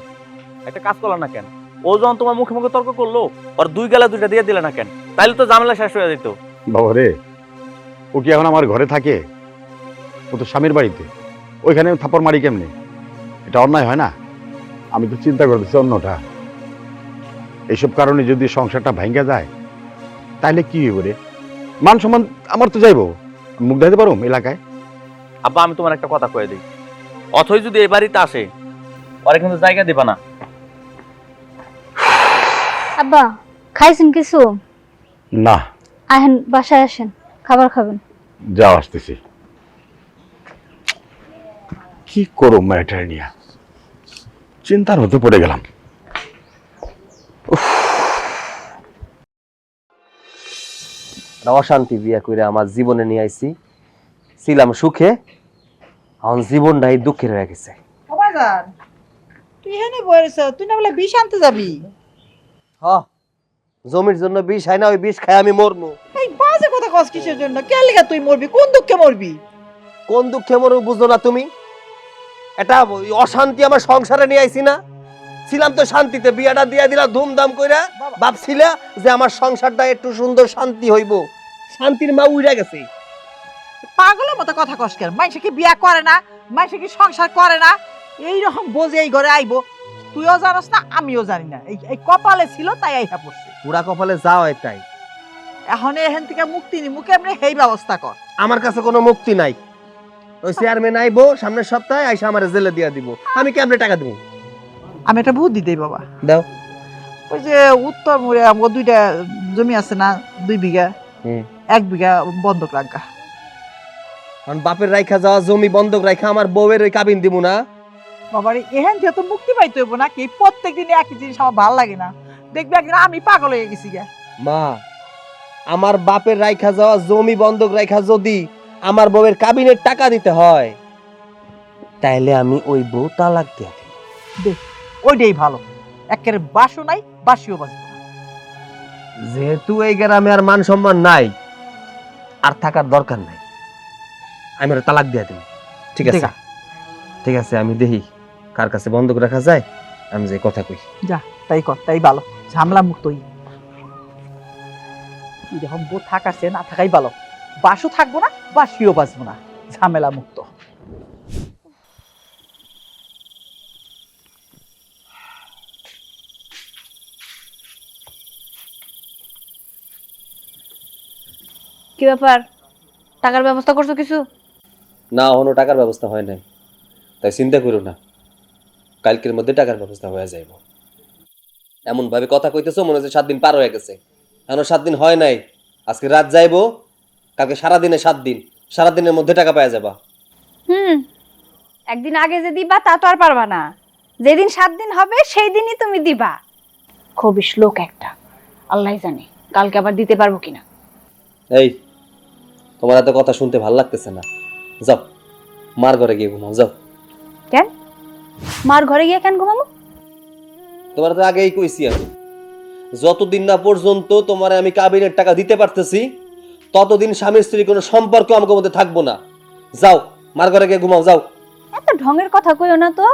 একটা কাজ করলা না কেন? ও যখন তোমার মুখে মুখে তর্ক করলো, ওর 2 গালে 2টা দিয়ে দিলে না কেন? তাইলে তো ঝামেলা শেষ হয়ে যেত। বাবা রে, ও কি এখন আমার ঘরে থাকে? ও তো স্বামীর বাড়িতে, ওইখানে আমি থাপ্পড় মারি কেমনে? এটা অন্যায় হয় না? আমি তো চিন্তা করতেছি অন্যটা। এইসব কারণে যদি সংসারটা ভাঙ্গা যায় তাহলে কি হইব রে? মান সম্মান আমার তো যাইবো, মুখ দেখাতে পারো এলাকায়? আব্বা আমি তোমার একটা কথা কয়ে দিই, অথই যদি এই বাড়িতে আসে ওরা কিন্তু জায়গা দিবা না। আব্বা খাইছেন কিছু? না। আহেন বাসায় আসেন, খাবার খাবেন। যাও, আসতেছি। কি করো ম্যাটার নিয়ে চিন্তার মধ্যে পড়ে গেলাম। অশান্তি বিয়া করে আমার জীবনে নিয়ে আইছি, ছিলাম সুখে, এখন জীবনটাই দুঃখের হয়ে গেছে। বাজার তুই এখানে বসেছ, তুই না বলে বিষ আনতে যাবি? হ, জমির জন্য বিষ হয় না, ওই বিষ খাই আমি মরমু। এই বাজে কথা কস কিসের জন্য? কে লেগে তুই মরবি? কোন দুঃখে মরবি? কোন দুঃখে মরবো বুঝো না তুমি? এটা অশান্তি আমার সংসারে নিয়ে আইছি না, ছিলাম তো শান্তিতে, বিয়াটা দিয়া দিলা ধুমধাম কইরা, ভাবছিলা যে আমার সংসারটা একটু সুন্দর শান্তি হইব, শান্তির মা উইরা গেছে। পাগলের মতো কথা কস কেন? মানুষে কি বিয়া করে না? মানুষে কি সংসার করে না? এইরকম বোঝে এই ঘরে আইবো, তুইও জানোস না আমিও জানি না। এই কপালে ছিল তাই আইহা পড়ছে। পুরা কপালে যা হয় তাই। এখন এখান থেকে মুক্তি নি, মুখে এমনি সেই ব্যবস্থা কর। আমার কাছে কোনো মুক্তি নাই। ওই চেয়ারম্যান আইবো সামনের সপ্তাহে, আইসা আমার জেলে দিয়া দিব, আমি কেমনে টাকা দিব? আমি একটা বুদ্ধি দেই বাবা। দাও। ওই যে উত্তর মোড়ে আমার 2টা জমি আছে না, 2 বিঘা, 1 বিঘা বন্ধক রাখা। কারণ বাপের রাইখা যাওয়া জমি বন্ধক রাইখা আমার বউয়ের ওই কাবিন দিব না? বাবারে এখান থেকে তো মুক্তি পাইতে হইব না কি? প্রত্যেকদিন একই জিনিস আমার ভালো লাগে না। দেখবি একদিন আমি পাগল হয়ে গেছি গা। মা, আমার বাপের রাইখা যাওয়া জমি বন্ধক রাইখা যদি আমার বউয়ের কাবিনের টাকা দিতে হয়, তাইলে আমি ওই বউ তালাক দিয়া দিব। ওইটাই ভালো, একেবারে বাসও নাই, বাসিও বাঁচবো না। যেহেতু এই গ্রামে আর মান সম্মান নাই, আর থাকার দরকার নাই, আমি ওর তালাক দিয়া দিব। ঠিক আছে? ঠিক আছে, আমি দেখি কার কাছে বন্ধক রাখা যায়, আমি যে কথা কই। যা তাই কর, তাই ভালো, ঝামেলা মুক্তই। এরকম বউ থাকার চেয়ে না থাকাই ভালো। বাসও থাকবো না, বাসিও বাঁচবো না, ঝামেলা মুক্ত। কি ব্যাপার, টাকার ব্যবস্থা করছো কিছু? না, এখনো টাকার ব্যবস্থা হয় নাই, তাই চিন্তা করো না, কালকের মধ্যে টাকার ব্যবস্থা হয়ে যাইব। এমন ভাবে কথা কইতেছো মনে হচ্ছে 7 দিন পার হয়ে গেছে, এখনো 7 দিন হয় নাই। আজকে রাত যাইবো, কালকে সারাদিনে 7 দিন, সারাদিনের মধ্যে টাকা পাওয়া যাবা। একদিন আগে যে দিবা তা তো আর পারবা না, যেদিন 7 দিন হবে সেই দিনই তুমি দিবা। খবিশ লোক একটা, আল্লাহ জানে কালকে আবার দিতে পারবো কিনা। এই, তোমার এত কথা শুনতে ভালো লাগতেছে না, যাও মার ঘরে গিয়ে ঘুমাও, যাও। কেন মার ঘরে গিয়ে কেন ঘুমাবো? তোমার তো আগেই কইছি আমি, যতদিন না পর্যন্ত তোমার আমি কাবিনের টাকা দিতে পারতেছি, ততদিন স্বামী স্ত্রী কোনো সম্পর্ক আমাদের মধ্যে থাকবো না। যাও মার ঘরে গিয়ে ঘুমাও, যাও। এত ঢঙের কথা কইও না তো,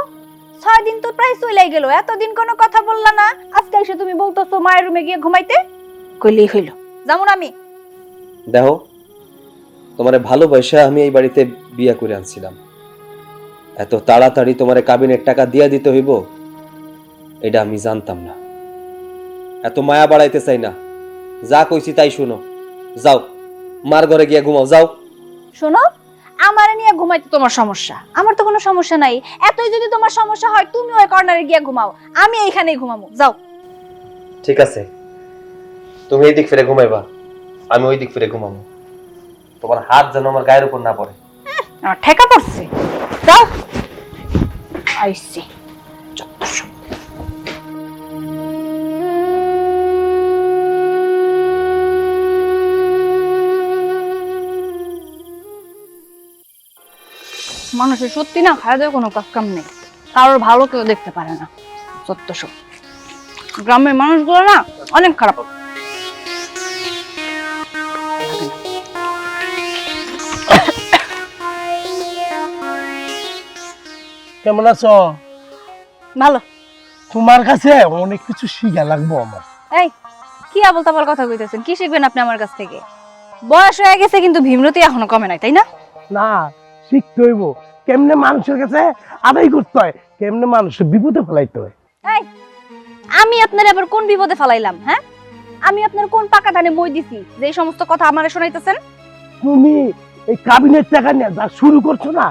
6 দিন তো প্রায় চলেই গেল, এতদিন কোনো কথা বললা না, আজকে এসে তুমি বলতেছো মায়ের রুমে গিয়ে ঘুমাইতে। কইলেই হইল, যেমন আমি। দেখো, তোমারে ভালোবাসা আমি এই বাড়িতে বিয়া করে আনছিলাম, এত তাড়াতাড়ি তোমারে কাবিনের টাকা দিয়া দিতে হইব এটা আমি জানতাম না। এত মায়া বাড়াইতে চাই না, যা কইছি তাই শুনো, যাও মার ঘরে গিয়ে ঘুমাও, যাও। শোনো, আমারে নিয়ে ঘুমাইতে তোমার সমস্যা, আমার তো কোনো সমস্যা নাই। এতই যদি তোমার সমস্যা হয় তুমি ওই কর্নারে গিয়ে ঘুমাও, আমি এইখানেই ঘুমাবো, যাও। ঠিক আছে, তুমি এই দিক ফিরে ঘুমাইবা, আমি ওই দিক ফিরে ঘুমাবো। তোমার হাত যেন আমার গায়ের উপর না পড়ে। আমার ঠেকা পড়ছে, যাও। আইসি মানুষের সত্যি না খারাপ কোনো কাজ কাম নেই, কারোর ভালো কেউ দেখতে পারে না। সত্য সব গ্রামের মানুষগুলো না অনেক খারাপ। কেমন আছো? ভালো। তোমার কাছে অনেক কিছু শিখা লাগবো আমার। এই কি আবল তাবল কথা কইতেছেন? কি শিখবেন আপনি আমার কাছ থেকে? বয়স হয়ে গেছে কিন্তু ভীমরতি এখনো কমে নাই, তাই না? না, শিখতে হইব কেমনে মানুষের কাছে আদায় করতে হয়, কেমনে মানুষের বিপদে ফেলাইতে হয়। এই, আমি আপনার আবার কোন বিপদে ফেলাইলাম? হ্যাঁ, আমি আপনার কোন পাকা ধানে মই দিছি যে এই সমস্ত কথা আমারে শোনাইতেছেন? তুমি এই কাবিনের টাকা নিয়ে যা শুরু করছো না,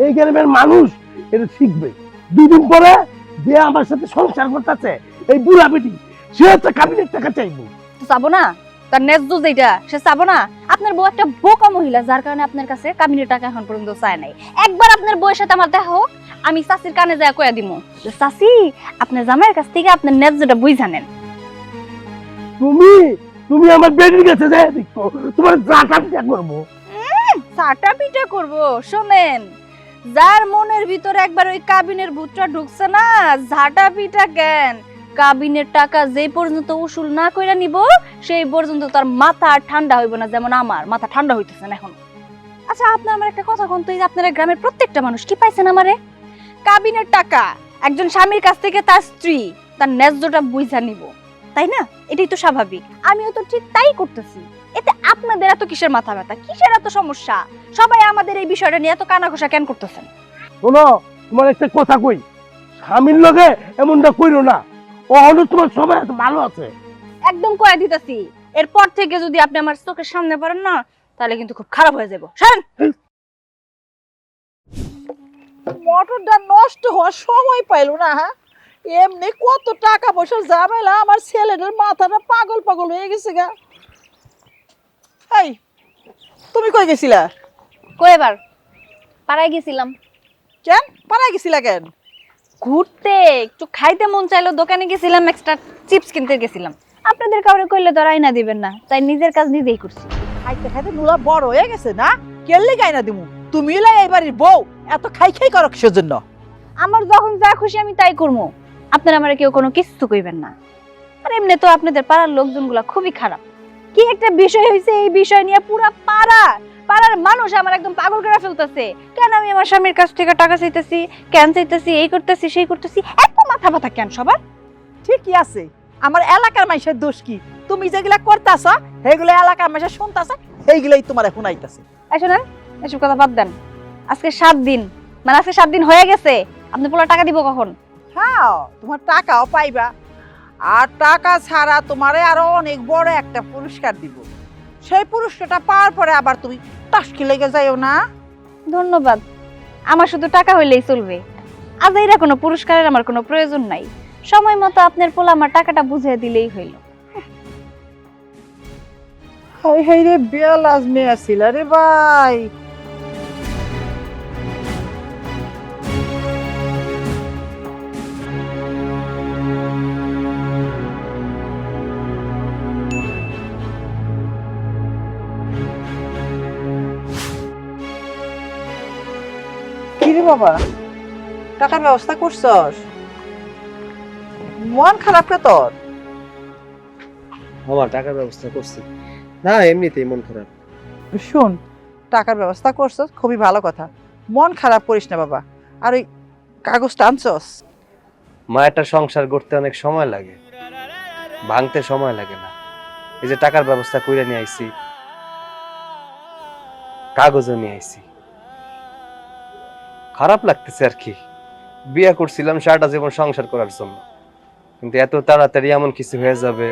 এই গ্রামের মানুষ এটা শিখবে। 2 দিন পরে যে আমার সাথে সংসার করতেছে এই বুড়া বেটি, সে তো কাবিনের টাকা চাইবো। তো চাবো না, তার ন্যায্য যেটা সে চাবো না। আপনার বউ একটা বোকা মহিলা, যার কারণে আপনার কাছে কাবিনের টাকা এখন পর্যন্ত চায় নাই। একবার আপনার বউয়ের সাথে আমার দেখা হোক, আমি চাচির কানে যায় কয়া দিমু যে চাচি আপনার জামাইয়ের কাছ থেকে আপনার ন্যায্যটা বুঝা নেন। তুমি আমার বেটির কাছে যাই দেখো, তোমার জাটা পিঠা করবো। চাটা পিঠা করবো? শোনেন, যার মনের ভিতরে একবার ওই কাবিনের ভূতটা ঢুকছে না, ঝাঁটা পিঠা কেন, কাবিনের টাকা যেই পর্যন্ত উসুল না কইরা নিব সেই পর্যন্ত তার মাথা আর ঠান্ডা হইব না, যেমন আমার মাথা ঠান্ডা হইতেছে না এখন। আচ্ছা, আপনার আমার একটা কথা কোন তো, এই যে আপনারা গ্রামের প্রত্যেকটা মানুষ কি পাইছেন আমারে? কাবিনের টাকা একজন স্বামীর কাছ থেকে তার স্ত্রী তার ন্যায্যটা বুঝা নিব, তাই না? এটাই তো স্বাভাবিক। আমিও তো ঠিক তাই করতেছি। এতে আপনাদের এত কিসের মাথা ব্যথা, কিসের এত সমস্যা? সবাই আমাদের এই বিষয়টা নিয়ে এত কানাঘোষা কেন করতেছেন? শোনো, তোমার একটা কথা কই, স্বামীর লগে এমনটা কইরো না। ও হলো তোমার সবাই এত ভালো আছে। একদম কয়ে দিতেছি, এরপর থেকে যদি আপনি আমার চোখের সামনে পড়েন না, তাহলে কিন্তু খুব খারাপ হয়ে যাবো। সরেন। মোটরটা নষ্ট হওয়ার সময় পাইলো না। হ্যাঁ, এমনি কত টাকা পয়সা ঝামেলা, আমার ছেলেটার মাথাটা পাগল পাগল হয়ে গেছে গা। এই, তুমি কই গেছিলা? কই এবার? পাড়ায় গেছিলাম। কেন পাড়ায় গেছিলা কেন? ঘুরতে, একটু খাইতে মন চাইলো, দোকানে গেছিলাম, এক্সট্রা চিপস কিনতে গেছিলাম। আপনাদের কাউরে কইলে তো রাইনা দিবেন না, তাই নিজের কাজ নিজেই করছি। খাইতে খাইতে নুলা বড় হয়ে গেছে না, কেলে গাইনা দিমু। তুমি লাই এই বাড়ির বউ, এত খাই খাই করো কিসের জন্য? আমার যখন যা খুশি আমি তাই করবো, আপনারা আমারে কেউ কোনো কিছু কইবেন না। আর এমনি তো আপনাদের পাড়ার লোকজনগুলা খুবই খারাপ। কি একটা বিষয় হয়েছে, এই বিষয় নিয়ে পুরা পাড়ার মানুষ আমার একদম পাগল করে ফেলতেছে। কেন আমি আমার স্বামীর কাছ থেকে টাকা চাইতেছি, কেন চাইতেছি, এই করতেছি সেই করতেছি, এত মাথা ব্যথা কেন সবার? ঠিকই আছে, আমার এলাকার মানুষের দোষ কি? তুমি যেগুলা করতাছ সেগুলো এলাকার মানুষ শুনতাছে, সেইগুলাই তোমার এখন আইতাছে। শোনেন, এসব কথা বাদ দেন। আজকে 7 দিন, মানে আজকে 7 দিন হয়ে গেছে, আপনি পোলা টাকা দিব কখন? হ্যাঁ, তোমার টাকাও পাইবা, আর টাকা ছাড়া তোমারে আরো অনেক বড় একটা পুরস্কার দিব। সেই পুরস্কারটা পাওয়ার পরে আবার তুমি টাস্কি লেগে যাইও না। ধন্যবাদ, আমার শুধু টাকা হইলেই চলবে। আজ এরা কোনো পুরস্কারের আমার কোনো প্রয়োজন নাই। সময় মতো আপনার পোলা আমার টাকাটা বুঝিয়ে দিলেই হইল। হাই হাই রে, বেল আজ মেয়ে ছিল রে ভাই। কিরে বাবা, টাকার ব্যবস্থা করছস? মন খারাপ কে তোর? আমার টাকার ব্যবস্থা করছি না, এমনিতেই মন খারাপ। শোন, টাকার ব্যবস্থা করছস খুবই ভালো কথা, মন খারাপ করিস না বাবা। আর ওই কাগজটা আনছস? মা, একটা সংসার করতে অনেক সময় লাগে, ভাঙতে সময় লাগে না। এই যে টাকার ব্যবস্থা কইরা নিয়ে আইছি, কাগজও নিয়ে আইছি। খারাপ লাগতেছে আর কি, বিয়ে করছিলাম সারাটা জীবন সংসার করার জন্য, কিন্তু এত তাড়াতাড়ি এমন কিছু হয়ে যাবে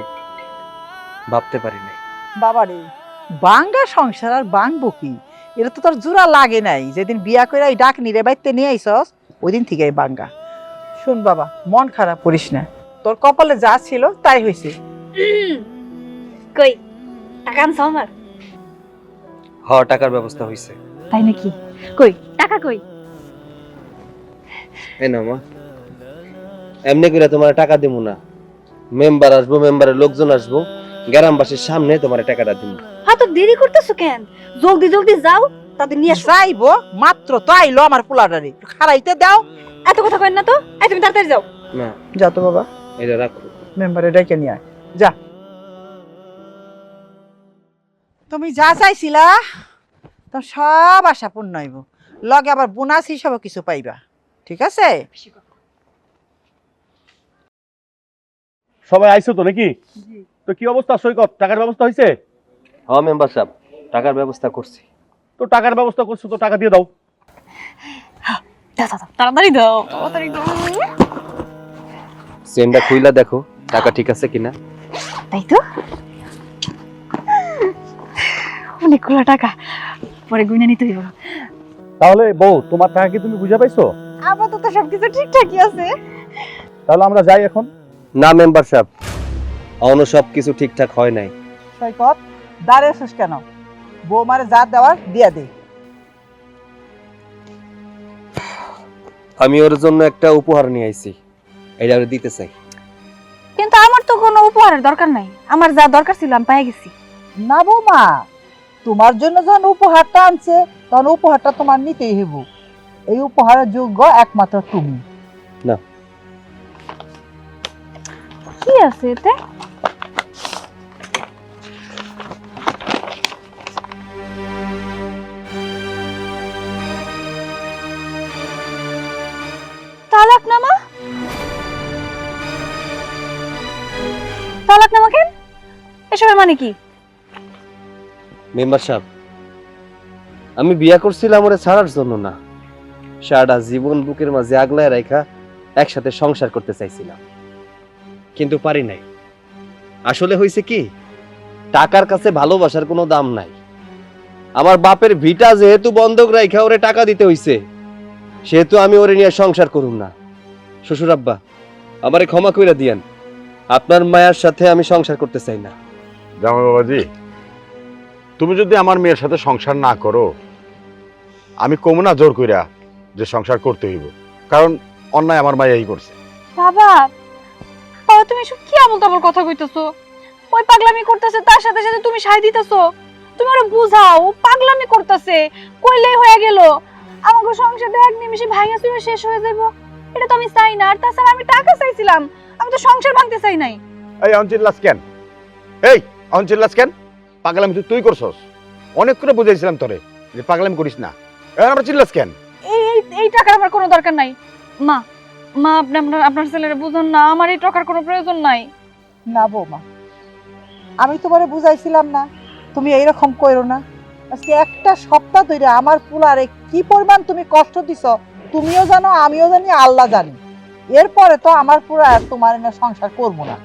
ভাবতে পারি নাই। বাবারে, বাঙ্গা সংসার আর বাংবো কি? এটা তো তোর জোড়া লাগে নাই। যেদিন বিয়া করে ওই ডাক নিরে বাইতে নিয়ে আইসস, ওই দিন থেকে বাঙ্গা। শোন বাবা, মন খারাপ করিস না, তোর কপালে যা ছিল তাই হয়েছে। কই টাকা আনছো আমার? টাকার ব্যবস্থা হইছে। তাই নাকি? কই টাকা কই? এই না মা, এমনি করে তোমার টাকা দিব না, মেম্বার আসবো, মেম্বারের লোকজন আসবো, গ্রামবাসীর সামনে তোমার টাকাটা দিব। হ্যাঁ, তো দেরি করতেছো কেন? জলদি জলদি যাও, তাদের নিয়ে আসো। যাইবো মাত্র তো আইলো আমার পোলাটারে, খারাইতে দাও। এত কথা কইন না তো, তুমি তাড়াতাড়ি যাও। না, যা তো বাবা, এটা রাখো। মেম্বারে ডেকে নিয়ে আয়, যা। তুমি যা চাইছিলা তো সব আশা পূর্ণ হইব, লগে আবার বোনাস হিসাবে কিছু পাইবা, ঠিক আছে? সবাই আইছো তো নাকি? তো কি অবস্থা সৈকত, টাকার ব্যবস্থা হয়েছে? হ্যাঁ মেম্বার সাহেব, টাকার ব্যবস্থা করছি। তো টাকার ব্যবস্থা করছো, তো টাকা দিয়ে দাও। তাড়াতাড়ি দাও, তাড়াতাড়ি দাও। চেনটা খুইলা দেখো টাকা ঠিক আছে কিনা। তাই তো, অনেকগুলো টাকা, পরে গুনে নিতে হইব। তাহলে বউ, তোমার টাকা কি তুমি বুঝে পাইছো? আপাতত সবকিছু ঠিকঠাকই আছে। তাহলে আমরা যাই এখন। না মেম্বার সাহেব, অন্য সব কিছু ঠিকঠাক হয় নাই। সৈকত, দাঁড়িয়ে আছিস কেন? বৌমারে যা দেওয়ার দিয়া দে। আমি ওর জন্য একটা উপহার নিয়ে আইছি, এটা ওরে দিতে চাই। কিন্তু আমার তো কোনো উপহারের দরকার নাই, আমার যা দরকার ছিল আমি পেয়ে গেছি। না বৌমা, তোমার জন্য যখন উপহারটা আনছে তখন উপহারটা তোমার নিতেই হইব। এই উপহারের যোগ্য একমাত্র তুমি। কি আছে এতে? তালাকনামা? তালাকনামা কেন? এসবের মানে কি? মেম্বার সাহেব, আমি বিয়া করছিলাম ওরে ছাড়ার জন্য না, সারাটা জীবন বুকের মাঝে আগলায় রাখা একসাথে সংসার করতে চাইছিলাম, কিন্তু পারি নাই। আসলে হয়েছে কি, টাকার কাছে ভালোবাসার কোনো দাম নাই। আমার বাপের ভিটা যেহেতু বন্ধক রাখা ওরে টাকা দিতে হইছে, সেহেতু আমি ওরে নিয়ে সংসার করুম না। শ্বশুর আব্বা, আমারে ক্ষমা কইরা দিয়েন, আপনার মায়ের সাথে আমি সংসার করতে চাই না। জামাই বাবাজি, তুমি যদি আমার মেয়ের সাথে সংসার না করো, আমি কমু না জোর কইরা যে সংসার করতে হইব, কারণ অন্যায় আমার মাই করছে। বাবা, বাবা তুমি সব কি আমল তামল কথা কইতেছো? ওই পাগলামি করতেছে, তার সাথে সাথে তুমি সাই দিতেছো। তুমি ওরে বুঝাও, ও পাগলামি করতেছে, কইলেই হয়ে গেল। আমাকে সংসারটা এক নিমিষে ভাঙা চুরে শেষ হয়ে যাইব, এটা তো আমি চাই না। আর তাছাড়া আমি টাকা চাইছিলাম, আমি তো সংসার ভাঙতে চাই নাই। এই অঞ্চিল্লাস কেন? এই অঞ্চিল্লাস কেন? পাগলামি তুই করছস, অনেক করে বুঝাইছিলাম তোরে যে পাগলামি করিস না। এখন আমরা চিল্লাস কেন? এই এই এই টাকার আমার কোনো দরকার নাই। মা, মা আপনি আপনার ছেলের বুঝুন না, আমার এই টাকার কোনো প্রয়োজন নাই। না বৌমা, আমি তোমারে বুঝাইছিলাম না তুমি এইরকম কইরো না। আজকে একটা সপ্তাহ ধরে আমার পুলারে কি পরিমাণ তুমি কষ্ট দিছ তুমিও জানো, আমিও জানি, আল্লাহ জানি। এরপরে তো আমার পুরা তোমার এনে সংসার করবো না।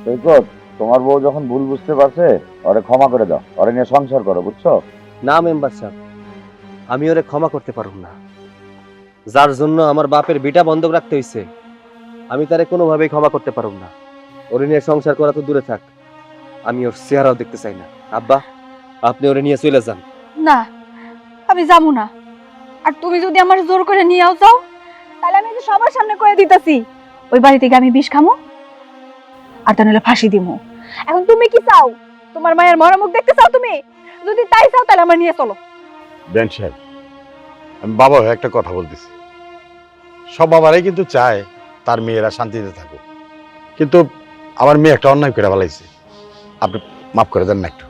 সৈকত, তোমার বউ যখন ভুল বুঝতে পারছে, ওরে ক্ষমা করে দাও, ওরে নিয়ে সংসার করো, বুঝছো? না মেম্বার সাহেব, আমি ওরে ক্ষমা করতে পারব না। যার জন্য আমার বাপের বিটা বন্ধক রাখতে হইছে, আমি তারে কোনোভাবেই ক্ষমা করতে পারব না। ওরে নিয়ে সংসার করা তো দূরে থাক, আমি ওর চেহারাও দেখতে চাই না। আব্বা, আপনি ওরে নিয়ে চলে যান। না, আমি যাবো না। আর তুমি যদি আমার জোর করে নিয়ে যাও, তাহলে আমি যে সবার সামনে কয়ে দিতেছি ওই বাড়ি থেকে আমি বিষ খামো, আর তা নাহলে ফাঁসি দিমু। এখন তুমি কি চাও? তোমার মায়ের মরা মুখ দেখতে চাও তুমি? যদি তাই চাও তাহলে আমার নিয়ে চলো। বেন সাহেব, আমি বাবা হয়ে একটা কথা বলতেছি, সব বাবারাই কিন্তু চায় তার মেয়েরা শান্তিতে থাকুক, কিন্তু আমার মেয়ে একটা অন্যায় করে ফেলাইছে, আপনি মাফ করে দেন না একটু।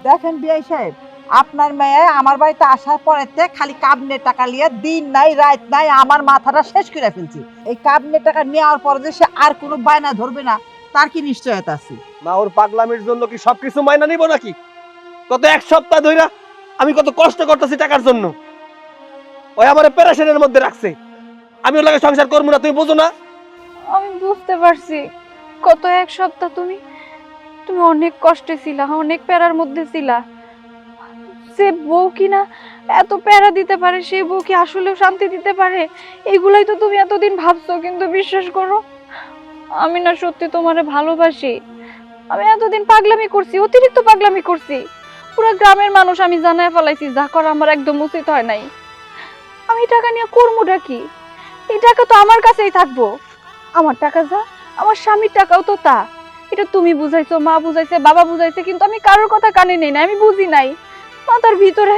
দেখেন বিআই সাহেব, আপনার মেয়ে আমার বাড়িতে আসার পরেতে খালি কাবিনের টাকা নিয়ে দিন নাই রাত নাই আমার মাথাটা শেষ করে ফেলছি। এই কাবিনের টাকা নেওয়ার পরে যে সে আর কোনো বায়না ধরবে না তার কি নিশ্চয়তা আছে? মা, ওর পাগলামির জন্য কি সবকিছু মাইনা নিব নাকি? কত এক সপ্তাহ ধইরা আমি কত কষ্ট করতেছি টাকার জন্য, ওই আমারে পেরেশানের মধ্যে রাখছে। আমি ওর লাগে সংসার করবো না, তুমি বুঝো না? আমি বুঝতে পারছি, কত এক সপ্তাহ তুমি তুমি অনেক কষ্টে ছিলা, অনেক প্যারার মধ্যে ছিলা। সে বউ কিনা এত প্যারা দিতে পারে, সেই বউ কি আসলেও শান্তি দিতে পারে? এগুলাই তো তুমি এতদিন ভাবছো, কিন্তু বিশ্বাস করো আমি না সত্যি তোমারে ভালোবাসি। আমি এতদিন পাগলামি করছি, অতিরিক্ত পাগলামি করছি। পুরো গ্রামের মানুষ আমি জানায় ফেলাইছি, যা করা আমার একদম উচিত হয় নাই। আমি টাকা নিয়ে করবোটা কি? এই টাকা তো আমার কাছেই থাকবো। আমার টাকা যা, আমার স্বামীর টাকাও তো তা। এটা তুমি বুঝাইছো, মা বুঝাইছে, বাবা বুঝাইছে, কিন্তু আমি কারোর কথা কানে নেই না, আমি বুঝি নাই। মাথার ভিতরে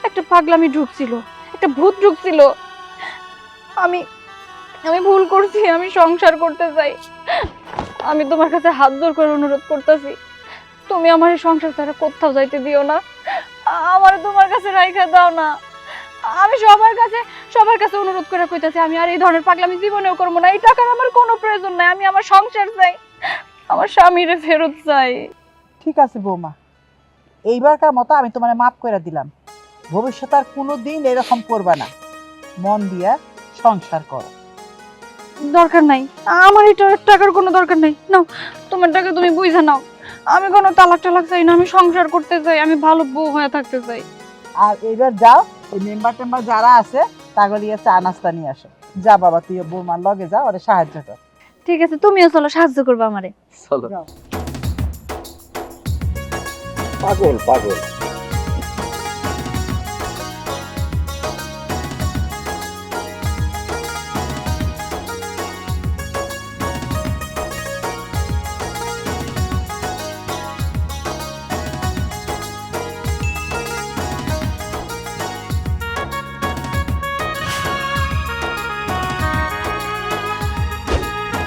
একটা পাগলামি ঢুকছিল, একটা ভূত ঢুকছিল। আমি আমি ভুল করছি, আমি সংসার করতে চাই। আমি তোমার কাছে হাত জোর করে অনুরোধ করতেছি, তুমি আমার এই সংসার ছাড়া কোথাও যাইতে দিও না, আমার তোমার কাছে রাইখা দাও না। আমি সবার কাছে অনুরোধ করে কইতাছি, আমি আর এই ধরনের পাগলামি জীবনেও করবো না। এই টাকার আমার কোনো প্রয়োজন নাই, আমি আমার সংসার চাই, আমার স্বামীরে ফেরত চাই। ঠিক আছে বৌমা, এইবারকার মতো আমি তোমার মাফ করে দিলাম, ভবিষ্যতে আর কোনোদিন এরকম করবা না। মন দিয়া সংসার করো। দরকার নাই, আমার এটা টাকার কোনো দরকার নাই। নাও তোমার টাকা তুমি বুঝে নাও। আমি কোনো তালাক টালাক চাই না, আমি সংসার করতে চাই, আমি ভালো বউ হয়ে থাকতে চাই। আর এইবার যাও, এই মেম্বার টেম্বার যারা আছে তাগুলো চা নাস্তা নিয়ে আসো। যা বাবা, তুই বৌমার লগে যা, ওরে সাহায্য কর। ঠিক আছে, তুমিও চলো, সাহায্য করবে আমারে। চলো। যাও। পাগল পাগল